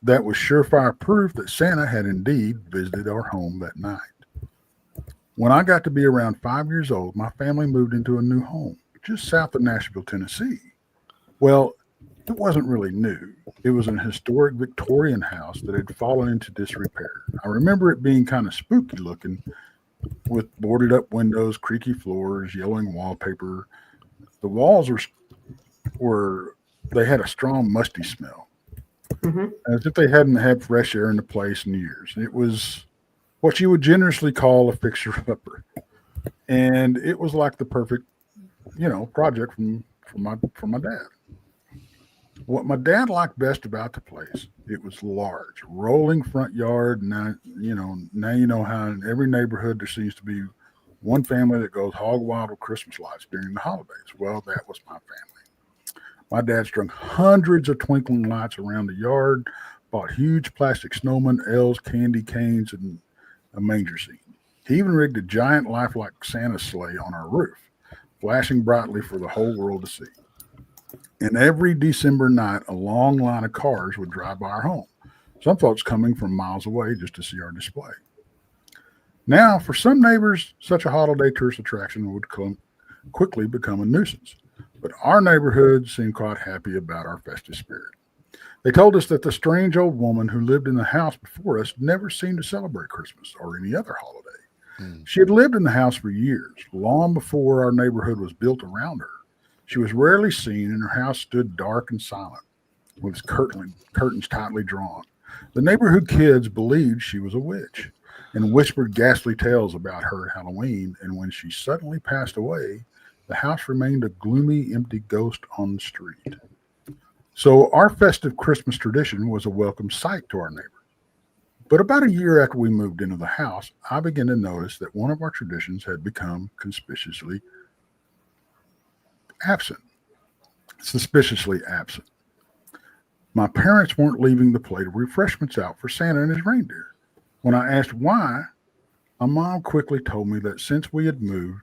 that was surefire proof that Santa had indeed visited our home that night. When I got to be around 5 years old, my family moved into a new home just south of Nashville, Tennessee. Well, it wasn't really new. It was an historic Victorian house that had fallen into disrepair. I remember it being kind of spooky looking with boarded up windows, creaky floors, yellowing wallpaper. The walls they had a strong musty smell. As if they hadn't had fresh air in the place in years. It was what you would generously call a fixer-upper. And it was like the perfect, project from my dad. What my dad liked best about the place, it was large, rolling front yard. Now you know how in every neighborhood there seems to be one family that goes hog wild with Christmas lights during the holidays. Well, that was my family. My dad strung hundreds of twinkling lights around the yard, bought huge plastic snowmen, elves, candy canes, and a manger scene. He even rigged a giant lifelike Santa sleigh on our roof, flashing brightly for the whole world to see. And every December night, a long line of cars would drive by our home, some folks coming from miles away just to see our display. Now, for some neighbors, such a holiday tourist attraction would quickly become a nuisance. But our neighborhood seemed quite happy about our festive spirit. They told us that the strange old woman who lived in the house before us never seemed to celebrate Christmas or any other holiday. She had lived in the house for years, long before our neighborhood was built around her. She was rarely seen, and her house stood dark and silent, with its curtains tightly drawn. The neighborhood kids believed she was a witch and whispered ghastly tales about her at Halloween, and when she suddenly passed away, the house remained a gloomy, empty ghost on the street. So our festive Christmas tradition was a welcome sight to our neighbor. But about a year after we moved into the house, I began to notice that one of our traditions had become suspiciously absent. My parents weren't leaving the plate of refreshments out for Santa and his reindeer. When I asked why, my mom quickly told me that since we had moved,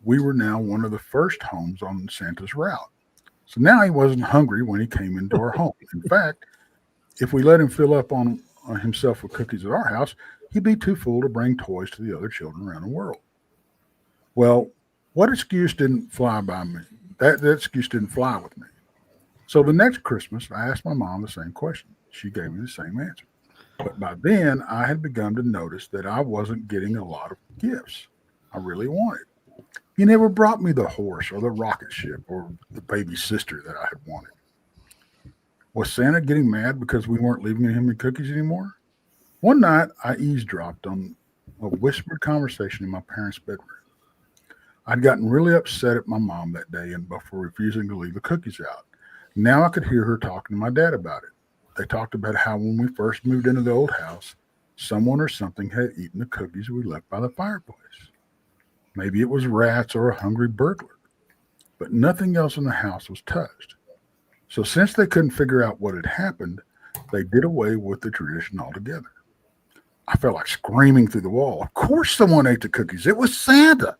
we were now one of the first homes on Santa's route. So now he wasn't hungry when he came into our home. In fact, if we let him fill up on himself with cookies at our house, he'd be too full to bring toys to the other children around the world. Well, what excuse didn't fly by me? That excuse didn't fly with me. So the next Christmas, I asked my mom the same question. She gave me the same answer. But by then, I had begun to notice that I wasn't getting a lot of gifts I really wanted. He never brought me the horse or the rocket ship or the baby sister that I had wanted. Was Santa getting mad because we weren't leaving him any cookies anymore? One night, I eavesdropped on a whispered conversation in my parents' bedroom. I'd gotten really upset at my mom that day and for refusing to leave the cookies out. Now I could hear her talking to my dad about it. They talked about how when we first moved into the old house, someone or something had eaten the cookies we left by the fireplace. Maybe it was rats or a hungry burglar, but nothing else in the house was touched. So since they couldn't figure out what had happened, they did away with the tradition altogether. I felt like screaming through the wall. Of course someone ate the cookies. It was Santa.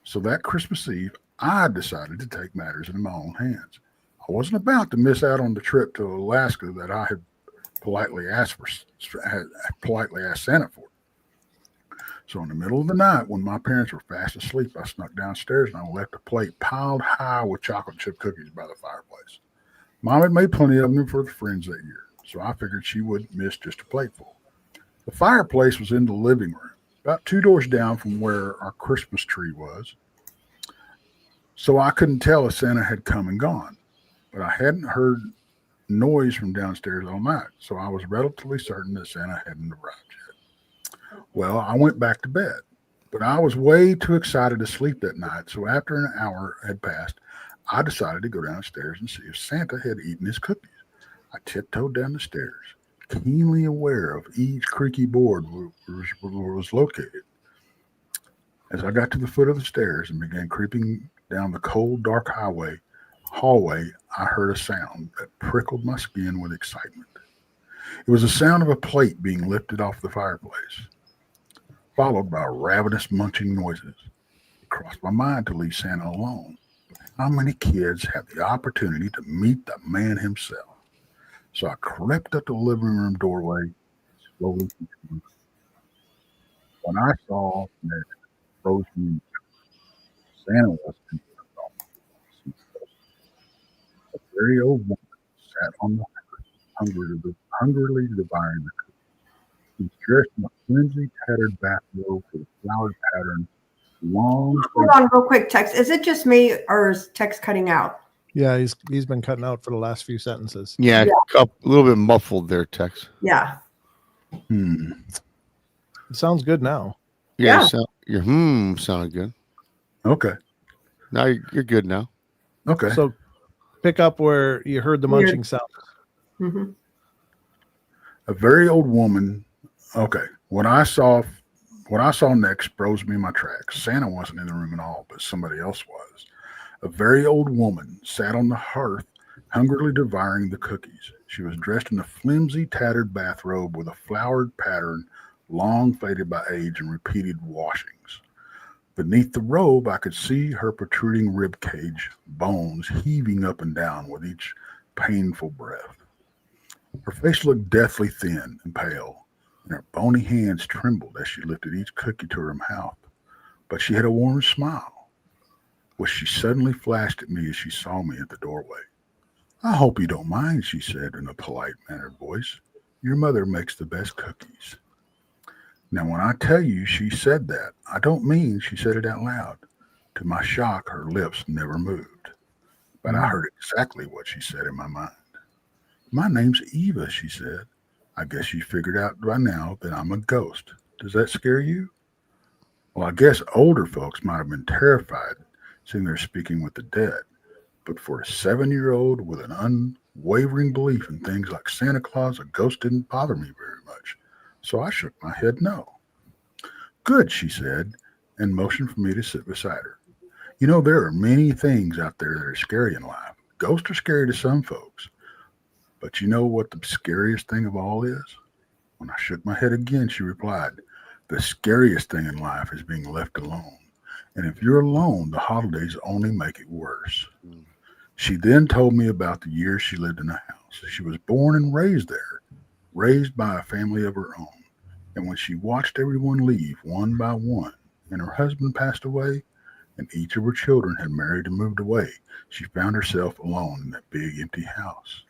So that Christmas Eve, I decided to take matters into my own hands. I wasn't about to miss out on the trip to Alaska that I had politely asked Santa for. So in the middle of the night, when my parents were fast asleep, I snuck downstairs and I left a plate piled high with chocolate chip cookies by the fireplace. Mom had made plenty of them for the friends that year, so I figured she wouldn't miss just a plateful. The fireplace was in the living room, about 2 doors down from where our Christmas tree was, so I couldn't tell if Santa had come and gone. But I hadn't heard noise from downstairs all night, so I was relatively certain that Santa hadn't arrived yet. Well, I went back to bed, but I was way too excited to sleep that night, so after an hour had passed, I decided to go downstairs and see if Santa had eaten his cookies. I tiptoed down the stairs, keenly aware of each creaky board where was located. As I got to the foot of the stairs and began creeping down the cold, dark hallway, I heard a sound that prickled my skin with excitement. It was the sound of a plate being lifted off the fireplace, followed by ravenous munching noises. It crossed my mind to leave Santa alone. How many kids have the opportunity to meet the man himself? So I crept up the living room doorway, slowly. When I saw that frozen Santa was a very old woman sat on the hearth, hungrily devouring the cookies. She was dressed in a flimsy, tattered bathrobe with a flowered pattern, long. Hold on, real quick, Tex. Is it just me, or is Tex cutting out? Yeah, he's been cutting out for the last few sentences. Yeah, a little bit muffled there, Tex. Yeah. It sounds good now. Yeah, Yeah. So, your sounded good. Okay. Now you're good now. Okay. So pick up where you heard the munching sound. Mm-hmm. A very old woman. Okay. What I saw next froze me in my tracks. Santa wasn't in the room at all, but somebody else was. A very old woman sat on the hearth, hungrily devouring the cookies. She was dressed in a flimsy, tattered bathrobe with a flowered pattern, long faded by age and repeated washings. Beneath the robe, I could see her protruding rib cage, bones heaving up and down with each painful breath. Her face looked deathly thin and pale, and her bony hands trembled as she lifted each cookie to her mouth. But she had a warm smile, which she suddenly flashed at me as she saw me at the doorway. "I hope you don't mind," she said in a polite mannered voice. "Your mother makes the best cookies." Now, when I tell you she said that, I don't mean she said it out loud. To my shock, her lips never moved. But I heard exactly what she said in my mind. "My name's Eva," she said. "I guess you figured out by now that I'm a ghost. Does that scare you?" Well, I guess older folks might have been terrified, seeing they're speaking with the dead. But for a 7-year-old with an unwavering belief in things like Santa Claus, a ghost didn't bother me very much. So I shook my head no. "Good," she said, and motioned for me to sit beside her. "You know, there are many things out there that are scary in life. Ghosts are scary to some folks. But you know what the scariest thing of all is?" When I shook my head again, she replied, "The scariest thing in life is being left alone. And if you're alone, the holidays only make it worse." She then told me about the years she lived in the house. She was born and raised there, raised by a family of her own. And when she watched everyone leave one by one, and her husband passed away, and each of her children had married and moved away, she found herself alone in that big empty house.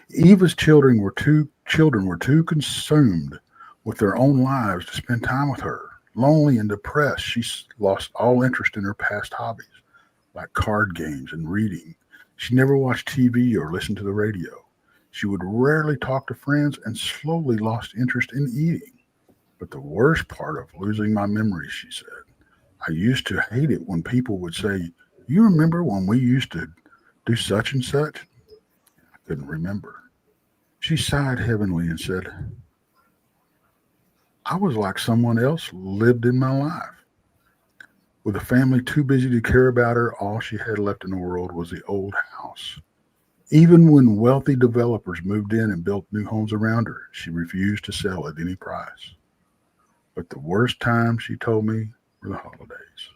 Eva's children were too consumed with their own lives to spend time with her. Lonely and depressed, she lost all interest in her past hobbies, like card games and reading. She never watched TV or listened to the radio. She would rarely talk to friends and slowly lost interest in eating. But the worst part of losing my memory, she said, I used to hate it when people would say, "You remember when we used to do such and such?" I couldn't remember. She sighed heavily and said, "I was like someone else lived in my life." With a family too busy to care about her, all she had left in the world was the old house. Even when wealthy developers moved in and built new homes around her, she refused to sell at any price. But the worst time, she told me, were the holidays.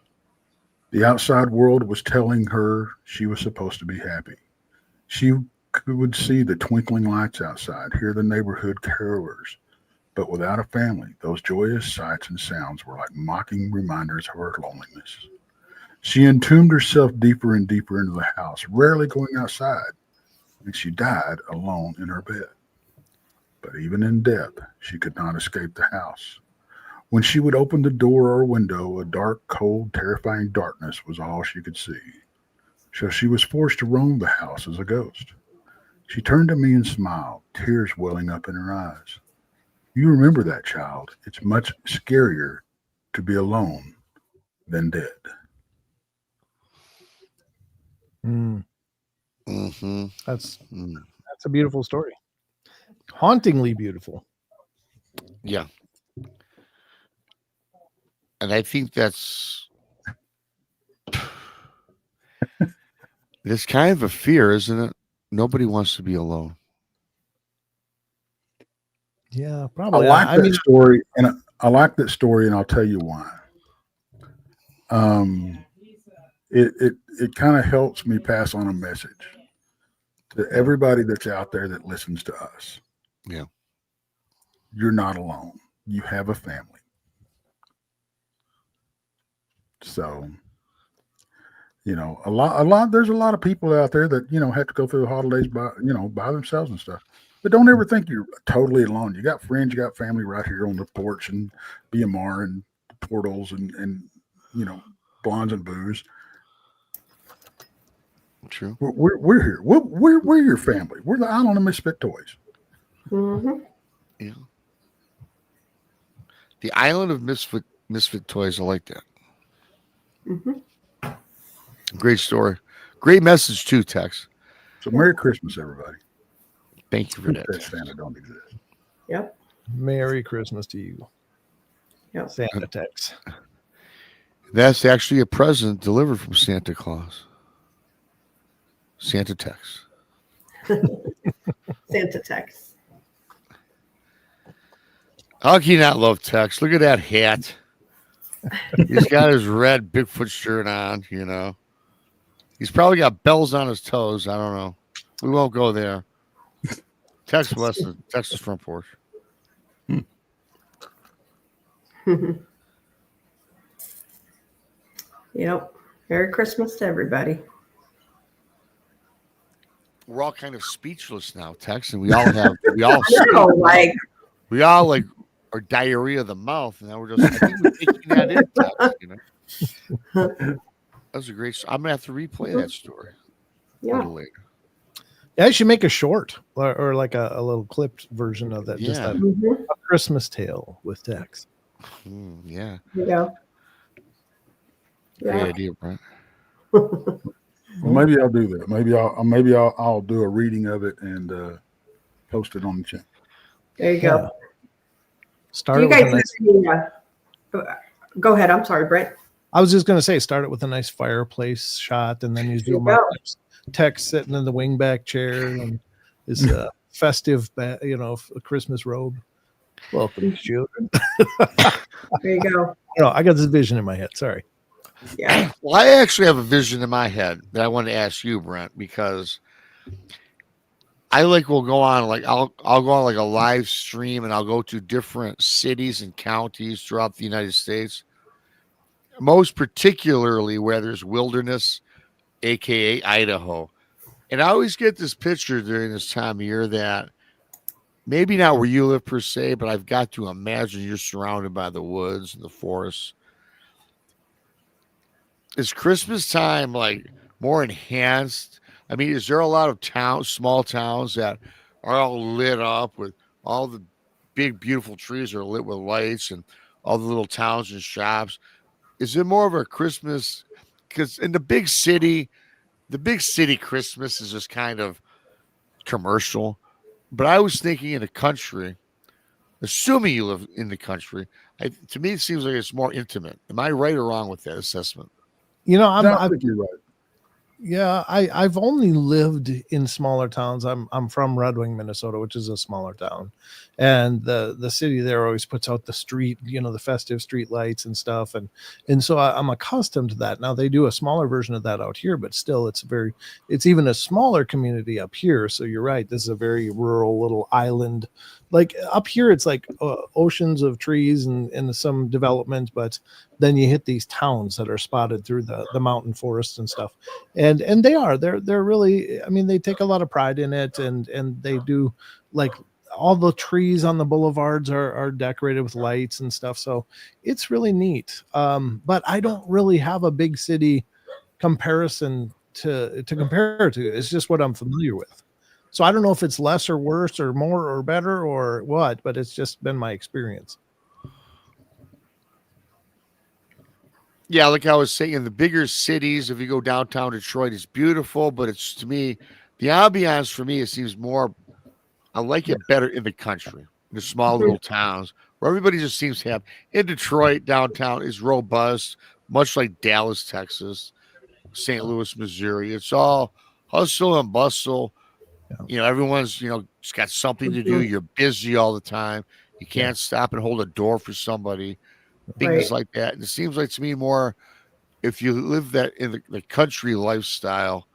The outside world was telling her she was supposed to be happy. She would see the twinkling lights outside, hear the neighborhood carolers, But without a family, those joyous sights and sounds were like mocking reminders of her loneliness. She entombed herself deeper and deeper into the house, rarely going outside, and she died alone in her bed. But even in death, she could not escape the house. When she would open the door or window, a dark, cold, terrifying darkness was all she could see. So she was forced to roam the house as a ghost. She turned to me and smiled, tears welling up in her eyes. You remember that, child. It's much scarier to be alone than dead. Mm-hmm. That's a beautiful story. Hauntingly beautiful. Yeah. And I think that's kind of a fear, isn't it? Nobody wants to be alone. Yeah, I probably. like I that mean, story, and I like that story, and I'll tell you why. It kind of helps me pass on a message to everybody that's out there that listens to us. Yeah. You're not alone. You have a family. So, there's a lot of people out there that, have to go through the holidays by themselves and stuff. But don't ever think you're totally alone. You got friends, you got family right here on the porch and BMR and portals and blondes and booze. True. We're here. We're your family. We're the Island of Misfit Toys. Mm-hmm. Yeah. The Island of Misfit Toys. I like that. Mm-hmm. Great story. Great message too, Tex. So Merry Christmas, everybody. Thank you for that. That Santa don't exist. Yep. Merry Christmas to you. Yep. Santa Tex. That's actually a present delivered from Santa Claus. Santa Tex. Santa Tex. How can you not love Tex? Look at that hat. He's got his red Bigfoot shirt on, He's probably got bells on his toes. I don't know. We won't go there. Tex West, Texas front porch. Yep. Merry Christmas to everybody. We're all kind of speechless now, Tex, and we all are diarrhea of the mouth, and now we're just. I think we're taking that in, Tex. That was a great. I'm gonna have to replay that story. Yeah. Later. Yeah, I should make a short or like a little clipped version of that. Yeah. Just a Christmas tale with Tex. Yeah. Yeah. Great idea, Brent. Well, maybe I'll do that. Maybe I'll do a reading of it and post it on the channel. There you go. Start You it with guys a nice, go ahead. I'm sorry, Brent. I was just going to say, start it with a nice fireplace shot, and then you do Tex sitting in the wingback chair and his festive, Christmas robe. Welcome, children. There you go. I got this vision in my head. Sorry. Yeah. Well, I actually have a vision in my head that I want to ask you, Brent, because will go on I'll go on like a live stream, and I'll go to different cities and counties throughout the United States, most particularly where there's wilderness, aka Idaho. And I always get this picture during this time of year that maybe not where you live per se, but I've got to imagine you're surrounded by the woods and the forests. Is Christmas time like more enhanced? I mean, is there a lot of small towns that are all lit up with all the big, beautiful trees are lit with lights and all the little towns and shops? Is it more of a Christmas? Because in the big city Christmas is just kind of commercial. But I was thinking in the country, assuming you live in the country, to me, it seems like it's more intimate. Am I right or wrong with that assessment? I think you're right. Yeah, I've only lived in smaller towns. I'm from Red Wing, Minnesota, which is a smaller town, and the city there always puts out the street, the festive street lights and stuff, and so I'm accustomed to that. Now they do a smaller version of that out here, but still, it's even a smaller community up here. So you're right, this is a very rural little island. Like up here, it's like oceans of trees and some development, but then you hit these towns that are spotted through the mountain forests and stuff. And they're really, I mean, they take a lot of pride in it, and they do, like, all the trees on the boulevards are decorated with lights and stuff. So it's really neat. But I don't really have a big city comparison to compare to. It's just what I'm familiar with. So I don't know if it's less or worse or more or better or what, but it's just been my experience. Yeah, like I was saying, in the bigger cities, if you go downtown Detroit, it's beautiful, but it's, to me, the ambiance for me, it seems more, I like it better in the country, in the small little towns where everybody just seems to have. In Detroit, downtown is robust, much like Dallas, Texas, St. Louis, Missouri. It's all hustle and bustle. Everyone's, just got something to do. You're busy all the time. You can't stop and hold a door for somebody. Things like that. And it seems like, to me, more if you live that in the country lifestyle,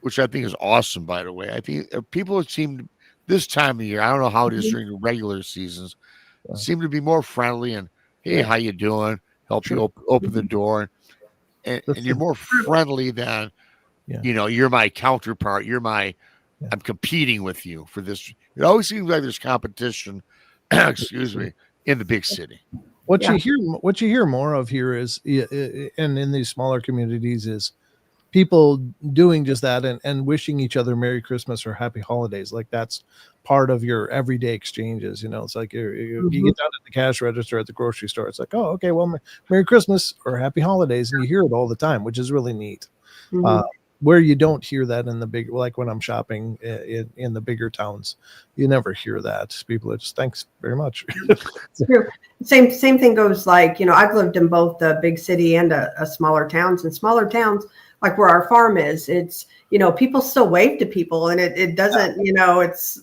which I think is awesome, by the way. I think people seem this time of year, I don't know how it is during the regular seasons, seem to be more friendly and, hey, how you doing? Help you open the door. And you're more friendly than, you're my counterpart. I'm competing with you for this. It always seems like there's competition, excuse me, in the big city. What you hear more of here is, and in these smaller communities, is people doing just that and wishing each other Merry Christmas or Happy Holidays. Like that's part of your everyday exchanges. It's like you get down at the cash register at the grocery store. It's like, oh, okay, well, Merry Christmas or Happy Holidays, and you hear it all the time, which is really neat. Where you don't hear that in the big, like when I'm shopping in the bigger towns, you never hear that. People are just, thanks very much. True. Same thing goes, like, I've lived in both the big city and a smaller towns. And smaller towns, like where our farm is, it's, people still wave to people, and it doesn't, it's,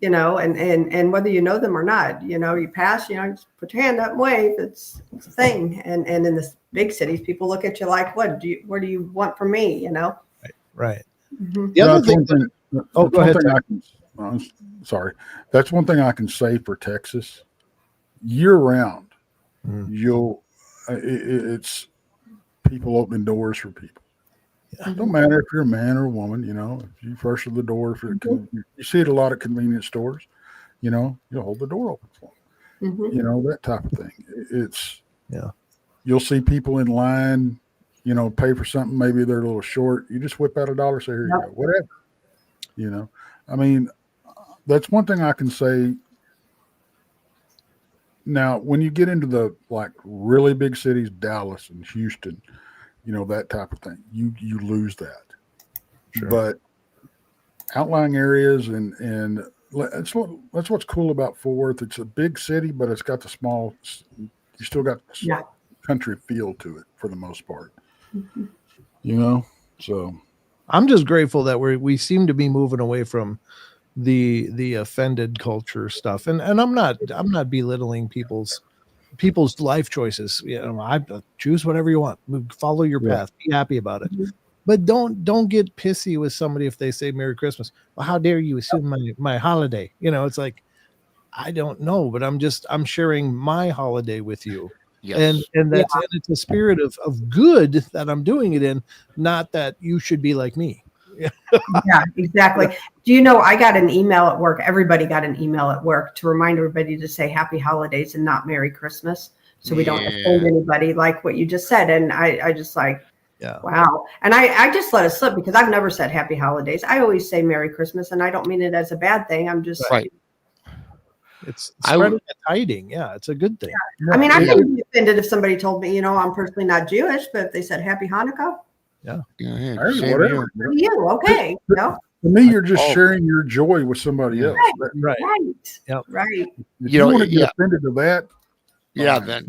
and whether you know them or not, you pass, just put your hand up and wave. It's a thing. And in the big cities, people look at you like, what do you want from me? Right. The other thing. Go ahead. Sorry. That's one thing I can say for Texas. Year round, it's people opening doors for people. It don't matter if you're a man or a woman, if you first at the door, you see it a lot at convenience stores, you'll hold the door open for them, that type of thing. It's, you'll see people in line, pay for something, maybe they're a little short. You just whip out $1, say, here you go, whatever, I mean, that's one thing I can say. Now, when you get into the like really big cities, Dallas and Houston, that type of thing, you lose that. Sure. But outlying areas and that's what's cool about Fort Worth. It's a big city, but it's got you still got the country feel to it for the most part. So I'm just grateful that we seem to be moving away from the offended culture stuff, and I'm not belittling people's life choices. I choose whatever you want, follow your path, be happy about it, but don't get pissy with somebody if they say Merry Christmas. Well, how dare you assume my holiday? It's like, I don't know, but I'm sharing my holiday with you. Yes. And that's and it's a spirit of good that I'm doing it in, not that you should be like me. Yeah, exactly. Do you know, I got an email at work. Everybody got an email at work to remind everybody to say Happy Holidays and not Merry Christmas, so we don't offend anybody, like what you just said. And I just like, wow. And I just let it slip because I've never said Happy Holidays. I always say Merry Christmas, and I don't mean it as a bad thing. I'm just It's spreading a tiding. Yeah, it's a good thing. Yeah. I mean, I wouldn't be offended if somebody told me, I'm personally not Jewish, but if they said Happy Hanukkah. Whatever. You okay? To me, you're just sharing your joy with somebody else. Right. Right. If you want to get offended to that. Yeah, then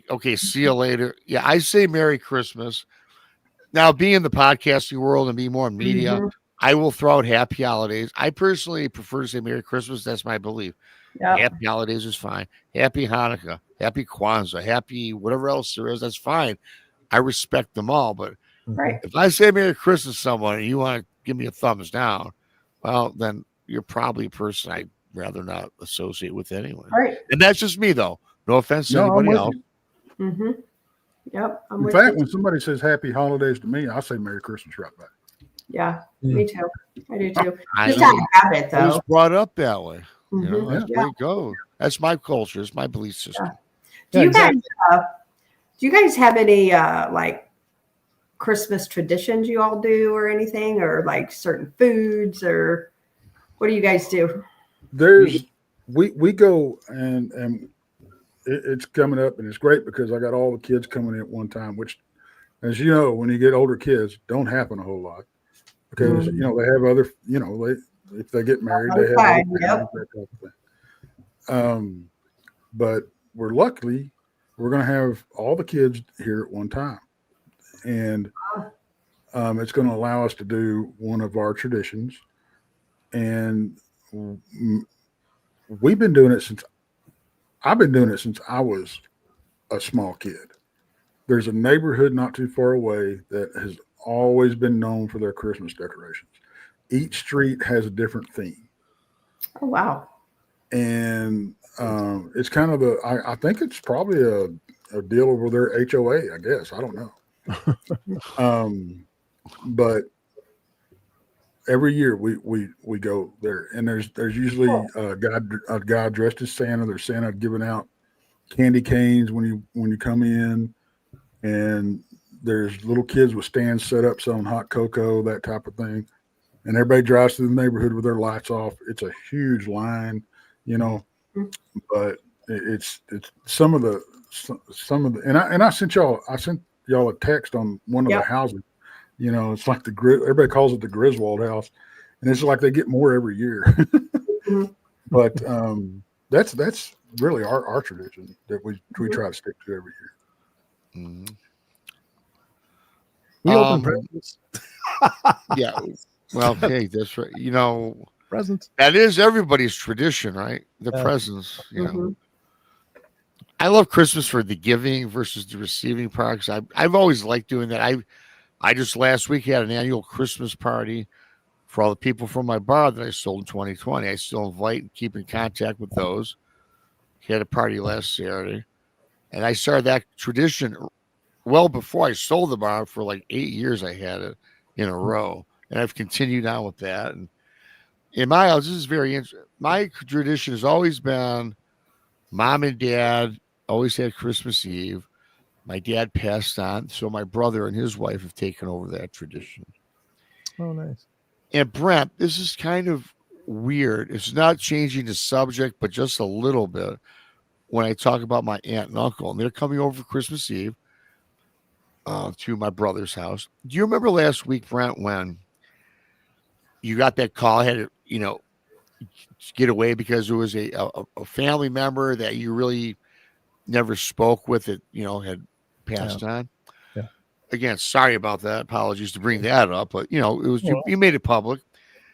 okay, see you later. Yeah, I say Merry Christmas. Now, being in the podcasting world and being more in media, Mhm. I will throw out happy holidays. I personally prefer to say Merry Christmas. That's my belief. Yep. Happy holidays is fine. Happy Hanukkah, happy Kwanzaa, happy whatever else there is, that's fine. I respect them all. But Right. if I say Merry Christmas to someone and you want to give me a thumbs down, well, then you're probably a person I'd rather not associate with anyway. Right. And that's just me, though. No offense to No, I'm anybody with else. you. Mm-hmm. Yep. I'm In with fact, you. when somebody says Happy Holidays to me, I say Merry Christmas right back. Yeah. Mm. Me too. I do too. I Just know. out of habit, I was though. brought up that way. You know, Mhm. that's Yeah. where it goes. That's my culture. It's my belief system. Do Yeah, you exactly. guys? Do you guys have any like Christmas traditions you all do, or anything, or like certain foods, or what do you guys do? There's we go and it's coming up, and it's great because I got all the kids coming in at one time, which, as you know, when you get older kids, don't happen a whole lot because Mhm. you know they have other, you know, if they get married, they have Okay, other yep. families, that type of thing. But we're going to have all the kids here at one time, and it's going to allow us to do one of our traditions, and we've been doing it since I've been doing it since I was a small kid. There's a neighborhood not too far away that has always been known for their Christmas decorations. Each street has a different theme, Oh wow. and it's kind of I think it's probably a deal over their HOA. I guess I don't know, but every year we go there, and there's usually a guy dressed as Santa. There's Santa giving out candy canes when you come in, and there's little kids with stands set up selling hot cocoa, that type of thing, and everybody drives through the neighborhood with their lights off. It's a huge line, you know, but it's some of the and I sent y'all a text on one of Yep. the houses. You know, it's like everybody calls it the Griswold house, and it's like they get more every year. Mhm. But that's really our tradition that we try to stick to every year. Mhm. We open Um, presents. Yeah. Well, hey, that's right. You know, Presents. that is everybody's tradition, right? The Yeah. presents, you know. Mhm. I love Christmas for the giving versus the receiving part. 'Cause I've always liked doing that. I just last week had an annual Christmas party for all the people from my bar that I sold in 2020. I still invite and keep in contact with those. Had a party last Saturday, and I started that tradition well before I sold the bar. For like 8 years, I had it in a row, and I've continued on with that. And in my house, this is very interesting. My tradition has always been mom and dad always had Christmas Eve. My dad passed on, so my brother and his wife have taken over that tradition. Oh, nice. And Brent, this is kind of weird. It's not changing the subject, but just a little bit when I talk about my aunt and uncle, and they're coming over for Christmas Eve to my brother's house. Do you remember last week, Brent, when you got that call? I had to, get away because it was a family member that you really never spoke with that, had passed on. Yeah. Again, sorry about that. Apologies to bring that up, but it was Well, you made it public.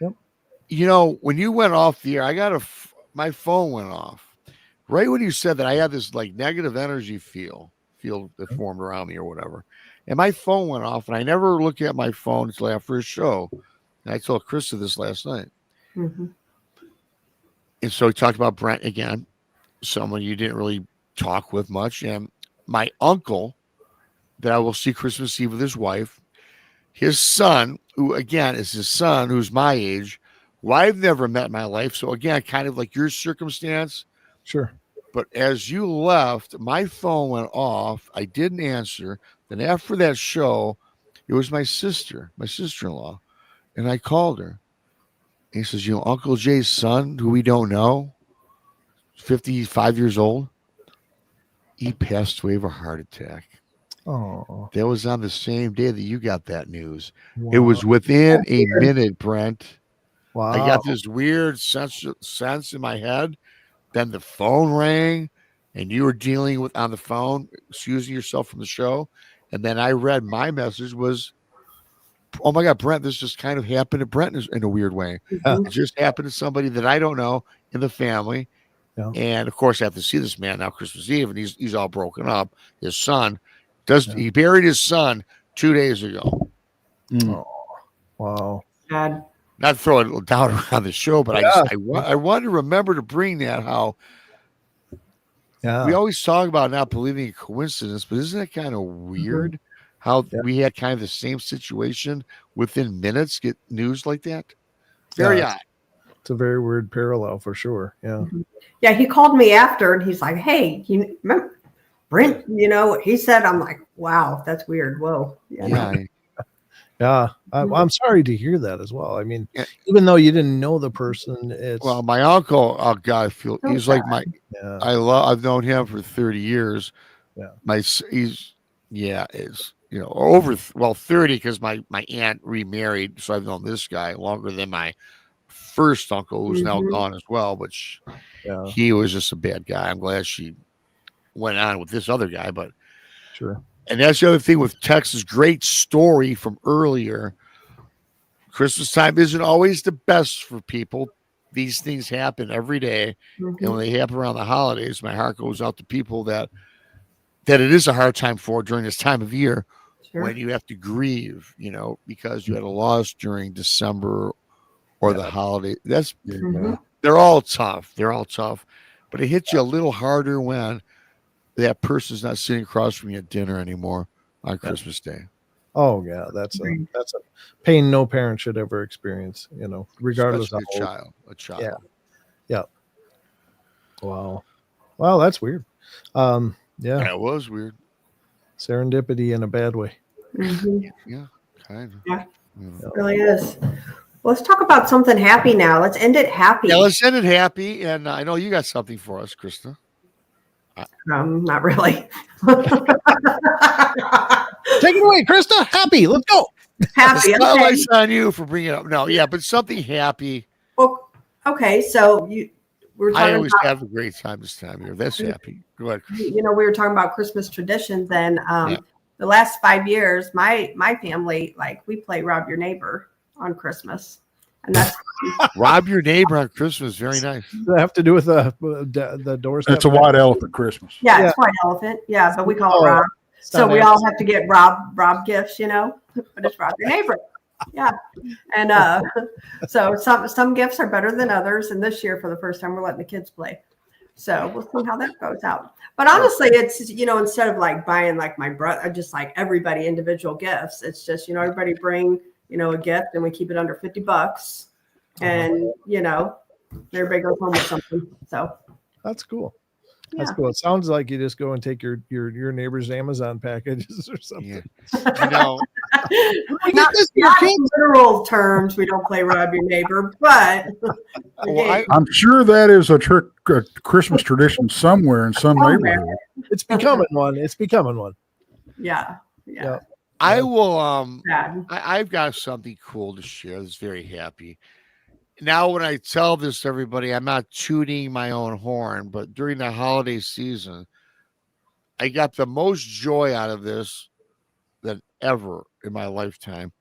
Yep. When you went off the air, I got my phone went off right when you said that. I had this like negative energy field that formed around me or whatever, and my phone went off. And I never look at my phone until after a show. And I told Krista this last night, Mhm. and so we talked about Brent again, someone you didn't really talk with much, and my uncle that I will see Christmas Eve with his wife. His son, who again is his son, who's my age, who I've never met in my life. So again, kind of like your circumstance. Sure. But as you left, my phone went off. I didn't answer. Then after that show, it was my sister-in-law, and I called her. And he says, Uncle Jay's son, who we don't know, 55 years old, he passed away of a heart attack. Oh, That was on the same day that you got that news. It was within a minute, Brent. wow. I got this weird sense in my head. Then the phone rang, and you were dealing with on the phone, excusing yourself from the show. And then I read my message was oh my God, Brent, this just kind of happened to Brent in a weird way. Mhm. It just happened to somebody that I don't know in the family. Yeah. And of course, I have to see this man now Christmas Eve, and he's all broken up. His son he buried his son 2 days ago. Oh, wow. God. Not throwing it down around the show, but I want to remember to bring that how we always talk about not believing in coincidence, but isn't it kind of weird how we had kind of the same situation within minutes get news like that? Very odd. It's a very weird parallel for sure. Yeah. Yeah, he called me after and he's like, hey, you remember Brent, he said, I'm like, wow, that's weird. Whoa. Yeah. I'm sorry to hear that as well. I mean, even though you didn't know the person, it's my uncle, oh God, he's like I've known him for 30 years. Yeah. He's over 30 because my aunt remarried, so I've known this guy longer than my first uncle, who's now gone as well, but he was just a bad guy. I'm glad she went on with this other guy, but sure. And that's the other thing with Tex's great story from earlier. Christmas time isn't always the best for people. These things happen every day. And when they happen around the holidays, my heart goes out to people that it is a hard time for during this time of year when you have to grieve, because you had a loss during December or the holiday. They're all tough. But it hits you a little harder when that person's not sitting across from you at dinner anymore on Christmas Day. Oh yeah, that's a pain no parent should ever experience, regardless of a child. Yeah. Wow, that's weird. That was weird. Serendipity in a bad way. Yeah, kind of. Yeah, it really is. Let's talk about something happy now. Let's end it happy. Yeah, let's end it happy. And I know you got something for us, Krista. Not really. Take it away, Krista. Happy. Let's go. Happy. Spotlight's on you for bringing it up. No, but something happy. Well, okay. So we're talking. I always have a great time this time of year. That's happy. Go ahead, Krista. We were talking about Christmas traditions, and the last 5 years, my family, we play Rob Your Neighbor on Christmas. And that's Rob Your Neighbor on Christmas. Very nice. Does that have to do with the doorstep? It's a white elephant Christmas. Yeah, it's white elephant. Yeah, but we call it Rob. So we all have to get Rob gifts, but it's Rob Your Neighbor. Yeah. And so some gifts are better than others. And this year, for the first time, we're letting the kids play. So we'll see how that goes out. But honestly, it's, instead of buying my brother, just everybody individual gifts, it's just, everybody bring, a gift and we keep it under $50 and, everybody goes home with something. So that's cool. That's cool. It sounds like you just go and take your neighbor's Amazon packages or something. Not literal terms. We don't play Rob Your Neighbor, but I'm sure that is a Christmas tradition somewhere in some neighborhood. It's becoming one. Yeah. I will. I've got something cool to share. That's very happy. Now, when I tell this to everybody, I'm not tooting my own horn, but during the holiday season, I got the most joy out of this than ever in my lifetime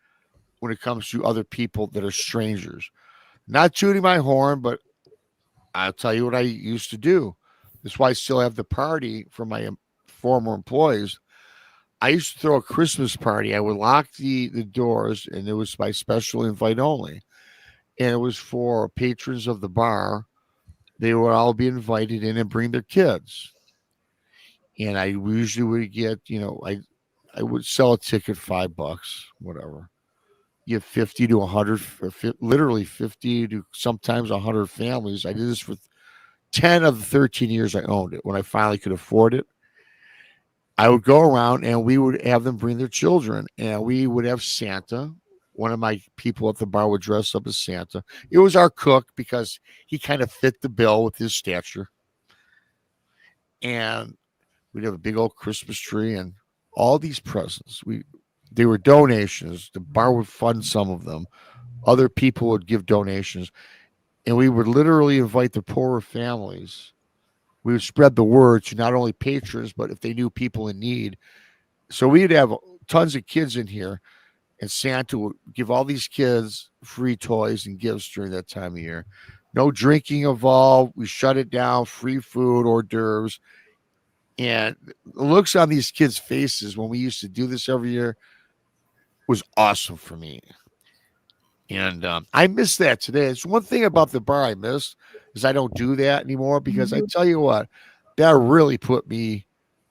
when it comes to other people that are strangers. Not tooting my horn, but I'll tell you what I used to do. That's why I still have the party for my former employees. I used to throw a Christmas party. I would lock the doors, and it was by special invite only. And it was for patrons of the bar. They would all be invited in and bring their kids. And I usually would get, I would sell a ticket $5, whatever. You have 50 to 100, literally 50 to sometimes 100 families. I did this for 10 of the 13 years I owned it. When I finally could afford it, I would go around and we would have them bring their children, and we would have Santa. One of my people at the bar would dress up as Santa. It was our cook because he kind of fit the bill with his stature. And we'd have a big old Christmas tree and all these presents. They were donations. The bar would fund some of them. Other people would give donations. And we would literally invite the poorer families. We would spread the word to not only patrons, but if they knew people in need. So we'd have tons of kids in here. and Santa will give all these kids free toys and gifts during that time of year. No drinking involved. We shut it down. Free food, hors d'oeuvres. And the looks on these kids' faces when we used to do this every year was awesome for me. And I miss that today. It's one thing about the bar I miss is I don't do that anymore, because I tell you what, that really put me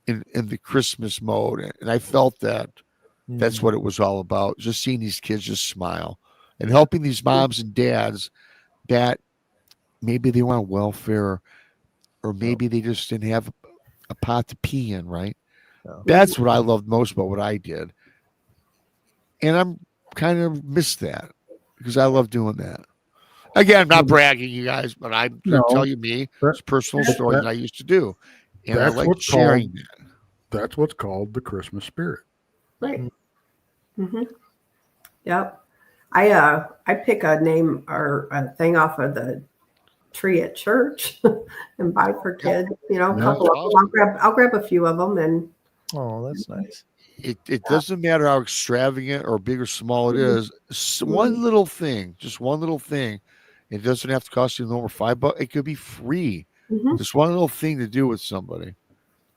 in the Christmas mode. And I felt that that's what it was all about. Just seeing these kids just smile and helping these moms and dads that maybe they want welfare, or maybe they just didn't have a pot to pee in, right? That's what I loved most about what I did. And I'm kind of miss that, because I love doing that. Again, I'm not bragging, you guys, but I'm going to tell you it's a personal story that I used to do. And I like sharing that. That's what's called the Christmas spirit. Right. Mm-hmm. Yep. I pick a name or a thing off of the tree at church and buy for kids. You know, a couple of them. I'll grab a few of them, and that's nice. It doesn't matter how extravagant or big or small it is. One little thing, just one little thing. It doesn't have to cost you no over $5. It could be free. Just one little thing to do with somebody.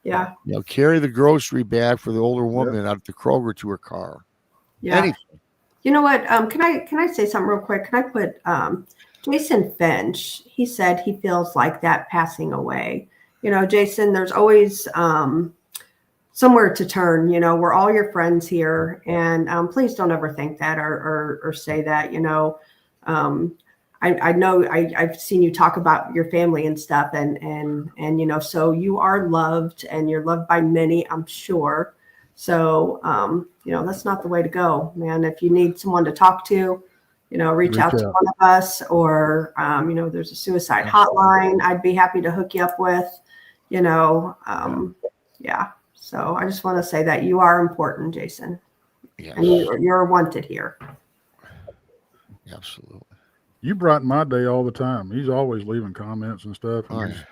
Yeah. You know, carry the grocery bag for the older woman out at the Kroger to her car. Yeah. Anything. You know what? Can I say something real quick? Can I put Jason Finch? He said he feels like that passing away. You know, Jason, there's always somewhere to turn. You know, we're all your friends here, and please don't ever think that or say that. You know, I know I've seen you talk about your family and stuff, and you know, so you are loved, and you're loved by many, I'm sure. So you know, that's not the way to go, man. If you need someone to talk to, you know, reach out to one of us, or you know, there's a suicide hotline I'd be happy to hook you up with. You know, yeah. So I just want to say that you are important, Jason, and you're wanted here. Absolutely. You brighten my day all the time. He's always leaving comments and stuff. And he's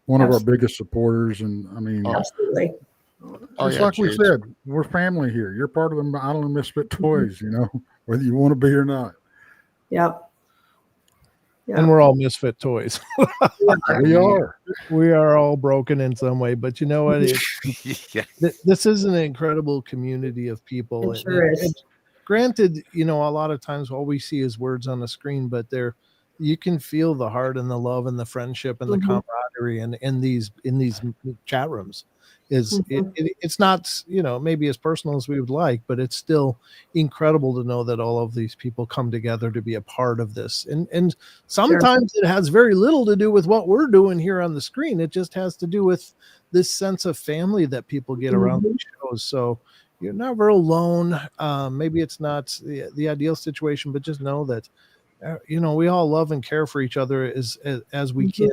one of our biggest supporters. And I mean, absolutely. It's like we said, we're family here. You're part of the Island of Misfit Toys, you know, whether you want to be or not. Yep. And we're all misfit toys. We are. We are all broken in some way. But you know what? This is an incredible community of people. It sure is. And granted, you know, a lot of times all we see is words on the screen, but you can feel the heart and the love and the friendship and the camaraderie in these chat rooms. It's not, you know, maybe as personal as we would like, but it's still incredible to know that all of these people come together to be a part of this. And sometimes it has very little to do with what we're doing here on the screen. It just has to do with this sense of family that people get around the shows. So you're never alone. Maybe it's not the ideal situation, but just know that, you know, we all love and care for each other as we can.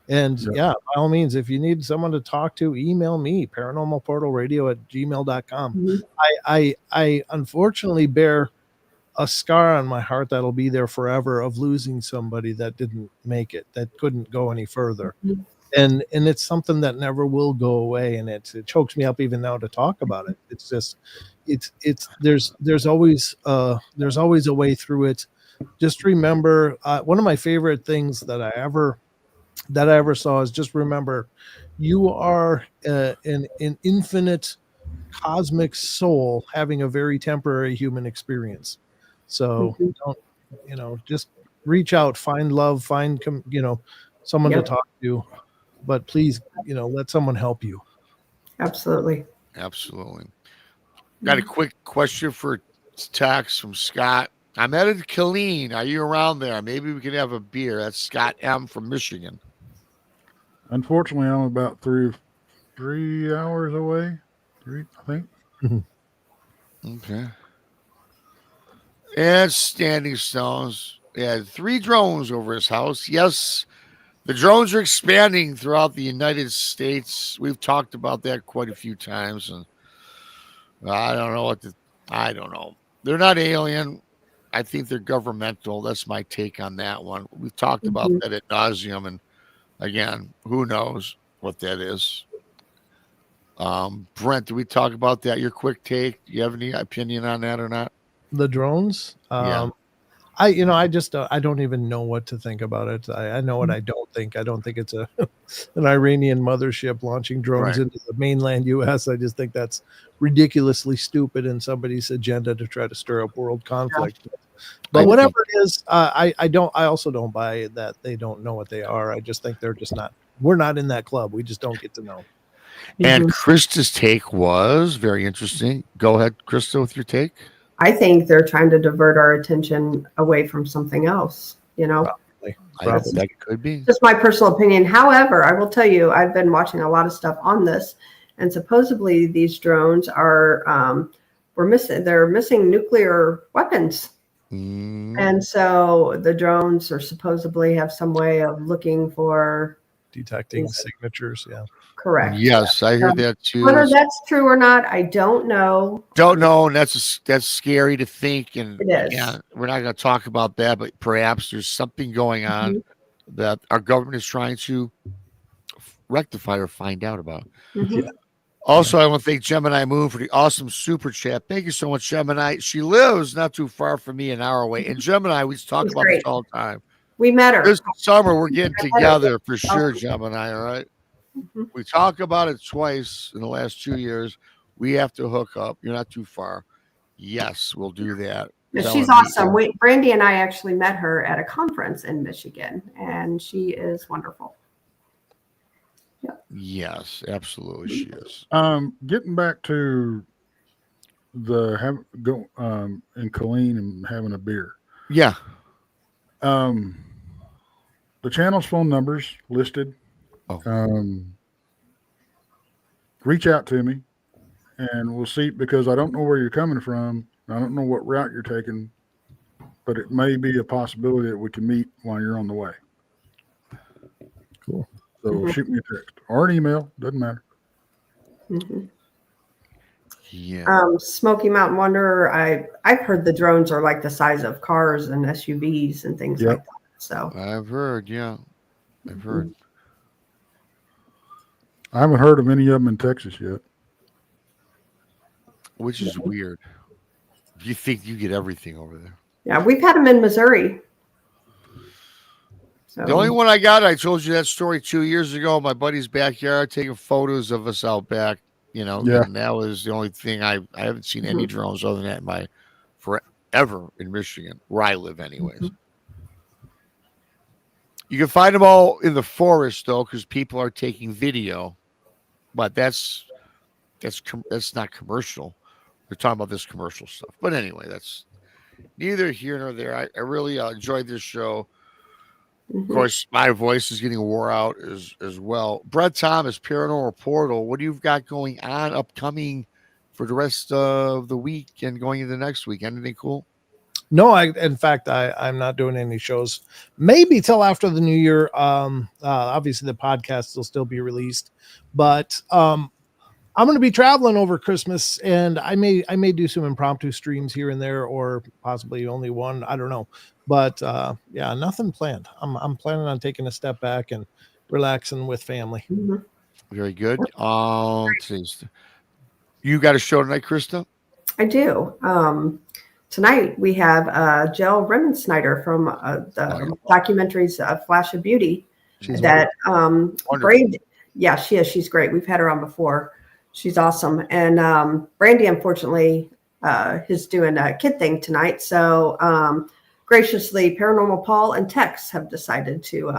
And by all means, if you need someone to talk to, email me, paranormalportalradio@gmail.com. I unfortunately bear a scar on my heart that'll be there forever of losing somebody that didn't make it, that couldn't go any further. And it's something that never will go away. And it chokes me up even now to talk about it. It's just, there's always a way through it. Just remember, one of my favorite things that I ever saw is just remember, you are an infinite cosmic soul having a very temporary human experience. So don't, you know, just reach out, find love, find, you know, someone to talk to, but please, you know, let someone help you. Absolutely. Got a quick question for Tex from Scott. I'm headed to Killeen. Are you around there? Maybe we could have a beer. That's Scott M from Michigan. Unfortunately, I'm about 3 hours away. I think. Okay. And Standing Stones. He had 3 drones over his house. Yes, the drones are expanding throughout the United States. We've talked about that quite a few times, and I don't know I don't know. They're not alien. I think they're governmental. That's my take on that one. We've talked about that ad nauseum, and again, who knows what that is. Brent, did we talk about that? Your quick take? Do you have any opinion on that or not? The drones. Yeah. I just I don't even know what to think about it. I know what I don't think. I don't think it's a an Iranian mothership launching drones Right. into the mainland U.S. I just think that's ridiculously stupid and somebody's agenda to try to stir up world conflict. But I whatever think- it is, I also don't buy that they don't know what they are. I just think they're just not. We're not in that club. We just don't get to know. And Krista's take was very interesting. Go ahead, Krista, with your take. I think they're trying to divert our attention away from something else, you know. Probably. That could be. Just my personal opinion. However, I will tell you, I've been watching a lot of stuff on this, and supposedly these drones are they're missing nuclear weapons. And so the drones are supposedly have some way of looking for Detecting signatures. Yeah. correct. Yes, I heard that too. Whether that's true or not, I don't know. Don't know, and that's scary to think. And It is. yeah, we're not going to talk about that, but perhaps there's something going on that our government is trying to rectify or find out about. Mhm. Yeah. Also, I want to thank Gemini Moon for the awesome super chat. Thank you so much, Gemini. She lives not too far from me, an hour away. And Gemini, we talk She's about this great. all the time. We met her. This summer, we're getting together for sure, Gemini. All right. Mhm. We talk about it twice in the last 2 years. We have to hook up. You're not too far. Yes, we'll do that. Yeah, Tell she's her. awesome. Brandy and I actually met her at a conference in Michigan, and she is wonderful. Yes, absolutely, she is. Getting back to the in Colleen and having a beer. Yeah. The channel's phone numbers listed. Oh. Reach out to me, and we'll see, because I don't know where you're coming from. I don't know what route you're taking, but it may be a possibility that we can meet while you're on the way. Cool. So shoot me a text or an email. Doesn't matter. Mhm. Yeah. Smoky Mountain Wanderer, I've heard the drones are like the size of cars and SUVs and things like that. So I've heard, yeah. I've heard. I haven't heard of any of them in Texas yet. Which is weird. You think you get everything over there. yeah, we've had them in Missouri. So The only one I got, I told you that story 2 years ago, my buddy's backyard, taking photos of us out back, Yeah. and that was the only thing. I haven't seen any drones other than that in my forever in Michigan, where I live anyways. You can find them all in the forest though, because people are taking video, but that's not commercial. We're talking about this commercial stuff. But anyway, that's neither here nor there. I really enjoyed this show. Of course, my voice is getting wore out as well. Brett Thomas, Paranormal Portal. What do you've got going on upcoming for the rest of the week and going into next week? Anything cool? No, in fact, I'm not doing any shows. Maybe till after the new year. Obviously, the podcast will still be released, but I'm going to be traveling over Christmas, and I may do some impromptu streams here and there, or possibly only one. I don't know, but yeah, nothing planned. I'm planning on taking a step back and relaxing with family. Very good. You got a show tonight, Krista? I do. Tonight we have Jill Remensnyder from the documentaries Flash of Beauty. She's that wonderful. Brandy, yeah, she is. She's great. We've had her on before. She's awesome. And Brandy, unfortunately, is doing a kid thing tonight. So graciously, Paranormal Paul and Tex have decided to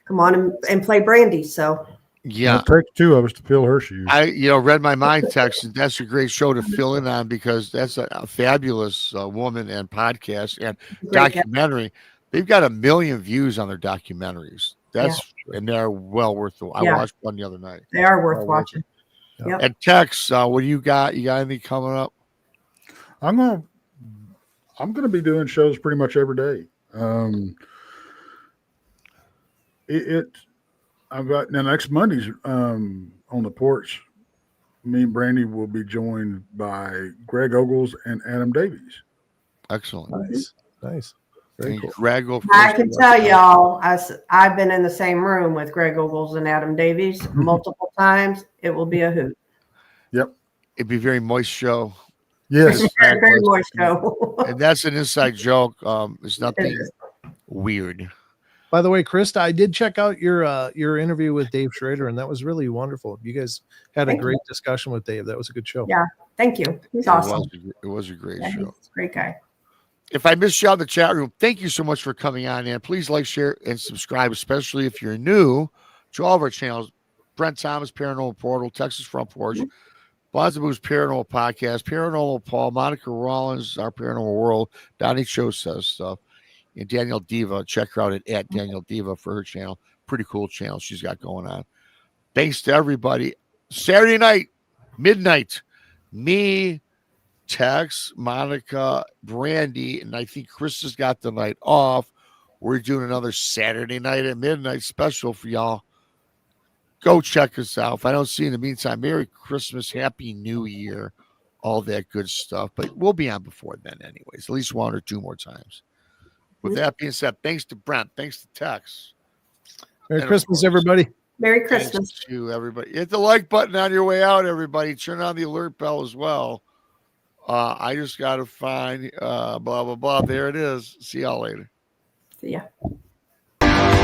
come on and play Brandy. So Yeah. It takes two of us to fill her shoes. I read my mind text, and that's a great show to fill in on, because that's a fabulous woman and podcast and Great documentary. They've got 1 million views on their documentaries. And they're well worth it. I watched one the other night. they are worth watching. Yeah. Yep. And Tex, what do you got? You got anything coming up? I'm gonna be doing shows pretty much every day. I've got now next Monday's on the porch. Me and Brandy will be joined by Greg Ogles and Adam Davies. Excellent. Nice. Very cool. Greg, go I first. can tell y'all, I've been in the same room with Greg Ogles and Adam Davies multiple times. It will be a hoot. Yep. It'd be a very moist show. Yes. Very more so. And that's an inside joke. It's It nothing is. weird. By the way, Krista, I did check out your interview with Dave Schrader, and that was really wonderful. You guys had a Thank great discussion with Dave. That was a good show. Yeah. Thank you. He's awesome. It was a great Yeah, he's show. a great guy. If I missed you out in the chat room, thank you so much for coming on in. Please like, share, and subscribe, especially if you're new to all of our channels. Brent Thomas, Paranormal Portal, Texas Front Porch, Bonzaboo's Paranormal Podcast, Paranormal Paul, Monica Rollins, Our Paranormal World, Donnie Cho Says Stuff, and Danielle Diva. Check her out at Danielle Diva for her channel. Pretty cool channel she's got going on. Thanks to everybody. Saturday night, midnight, me, Tex, Monica, Brandy, and I think Krista's got the night off. We're doing another Saturday night at midnight special for y'all. Go check us out. If I don't see you in the meantime, Merry Christmas, Happy New Year, all that good stuff. But we'll be on before then anyways, at least one or two more times. With that being said, thanks to Brent. Thanks to Tex. Merry Christmas, everybody. Merry Christmas. Thanks to everybody. Hit the like button on your way out, everybody. Turn on the alert bell as well. I just got to find blah, blah, blah. There it is. See y'all later. See ya.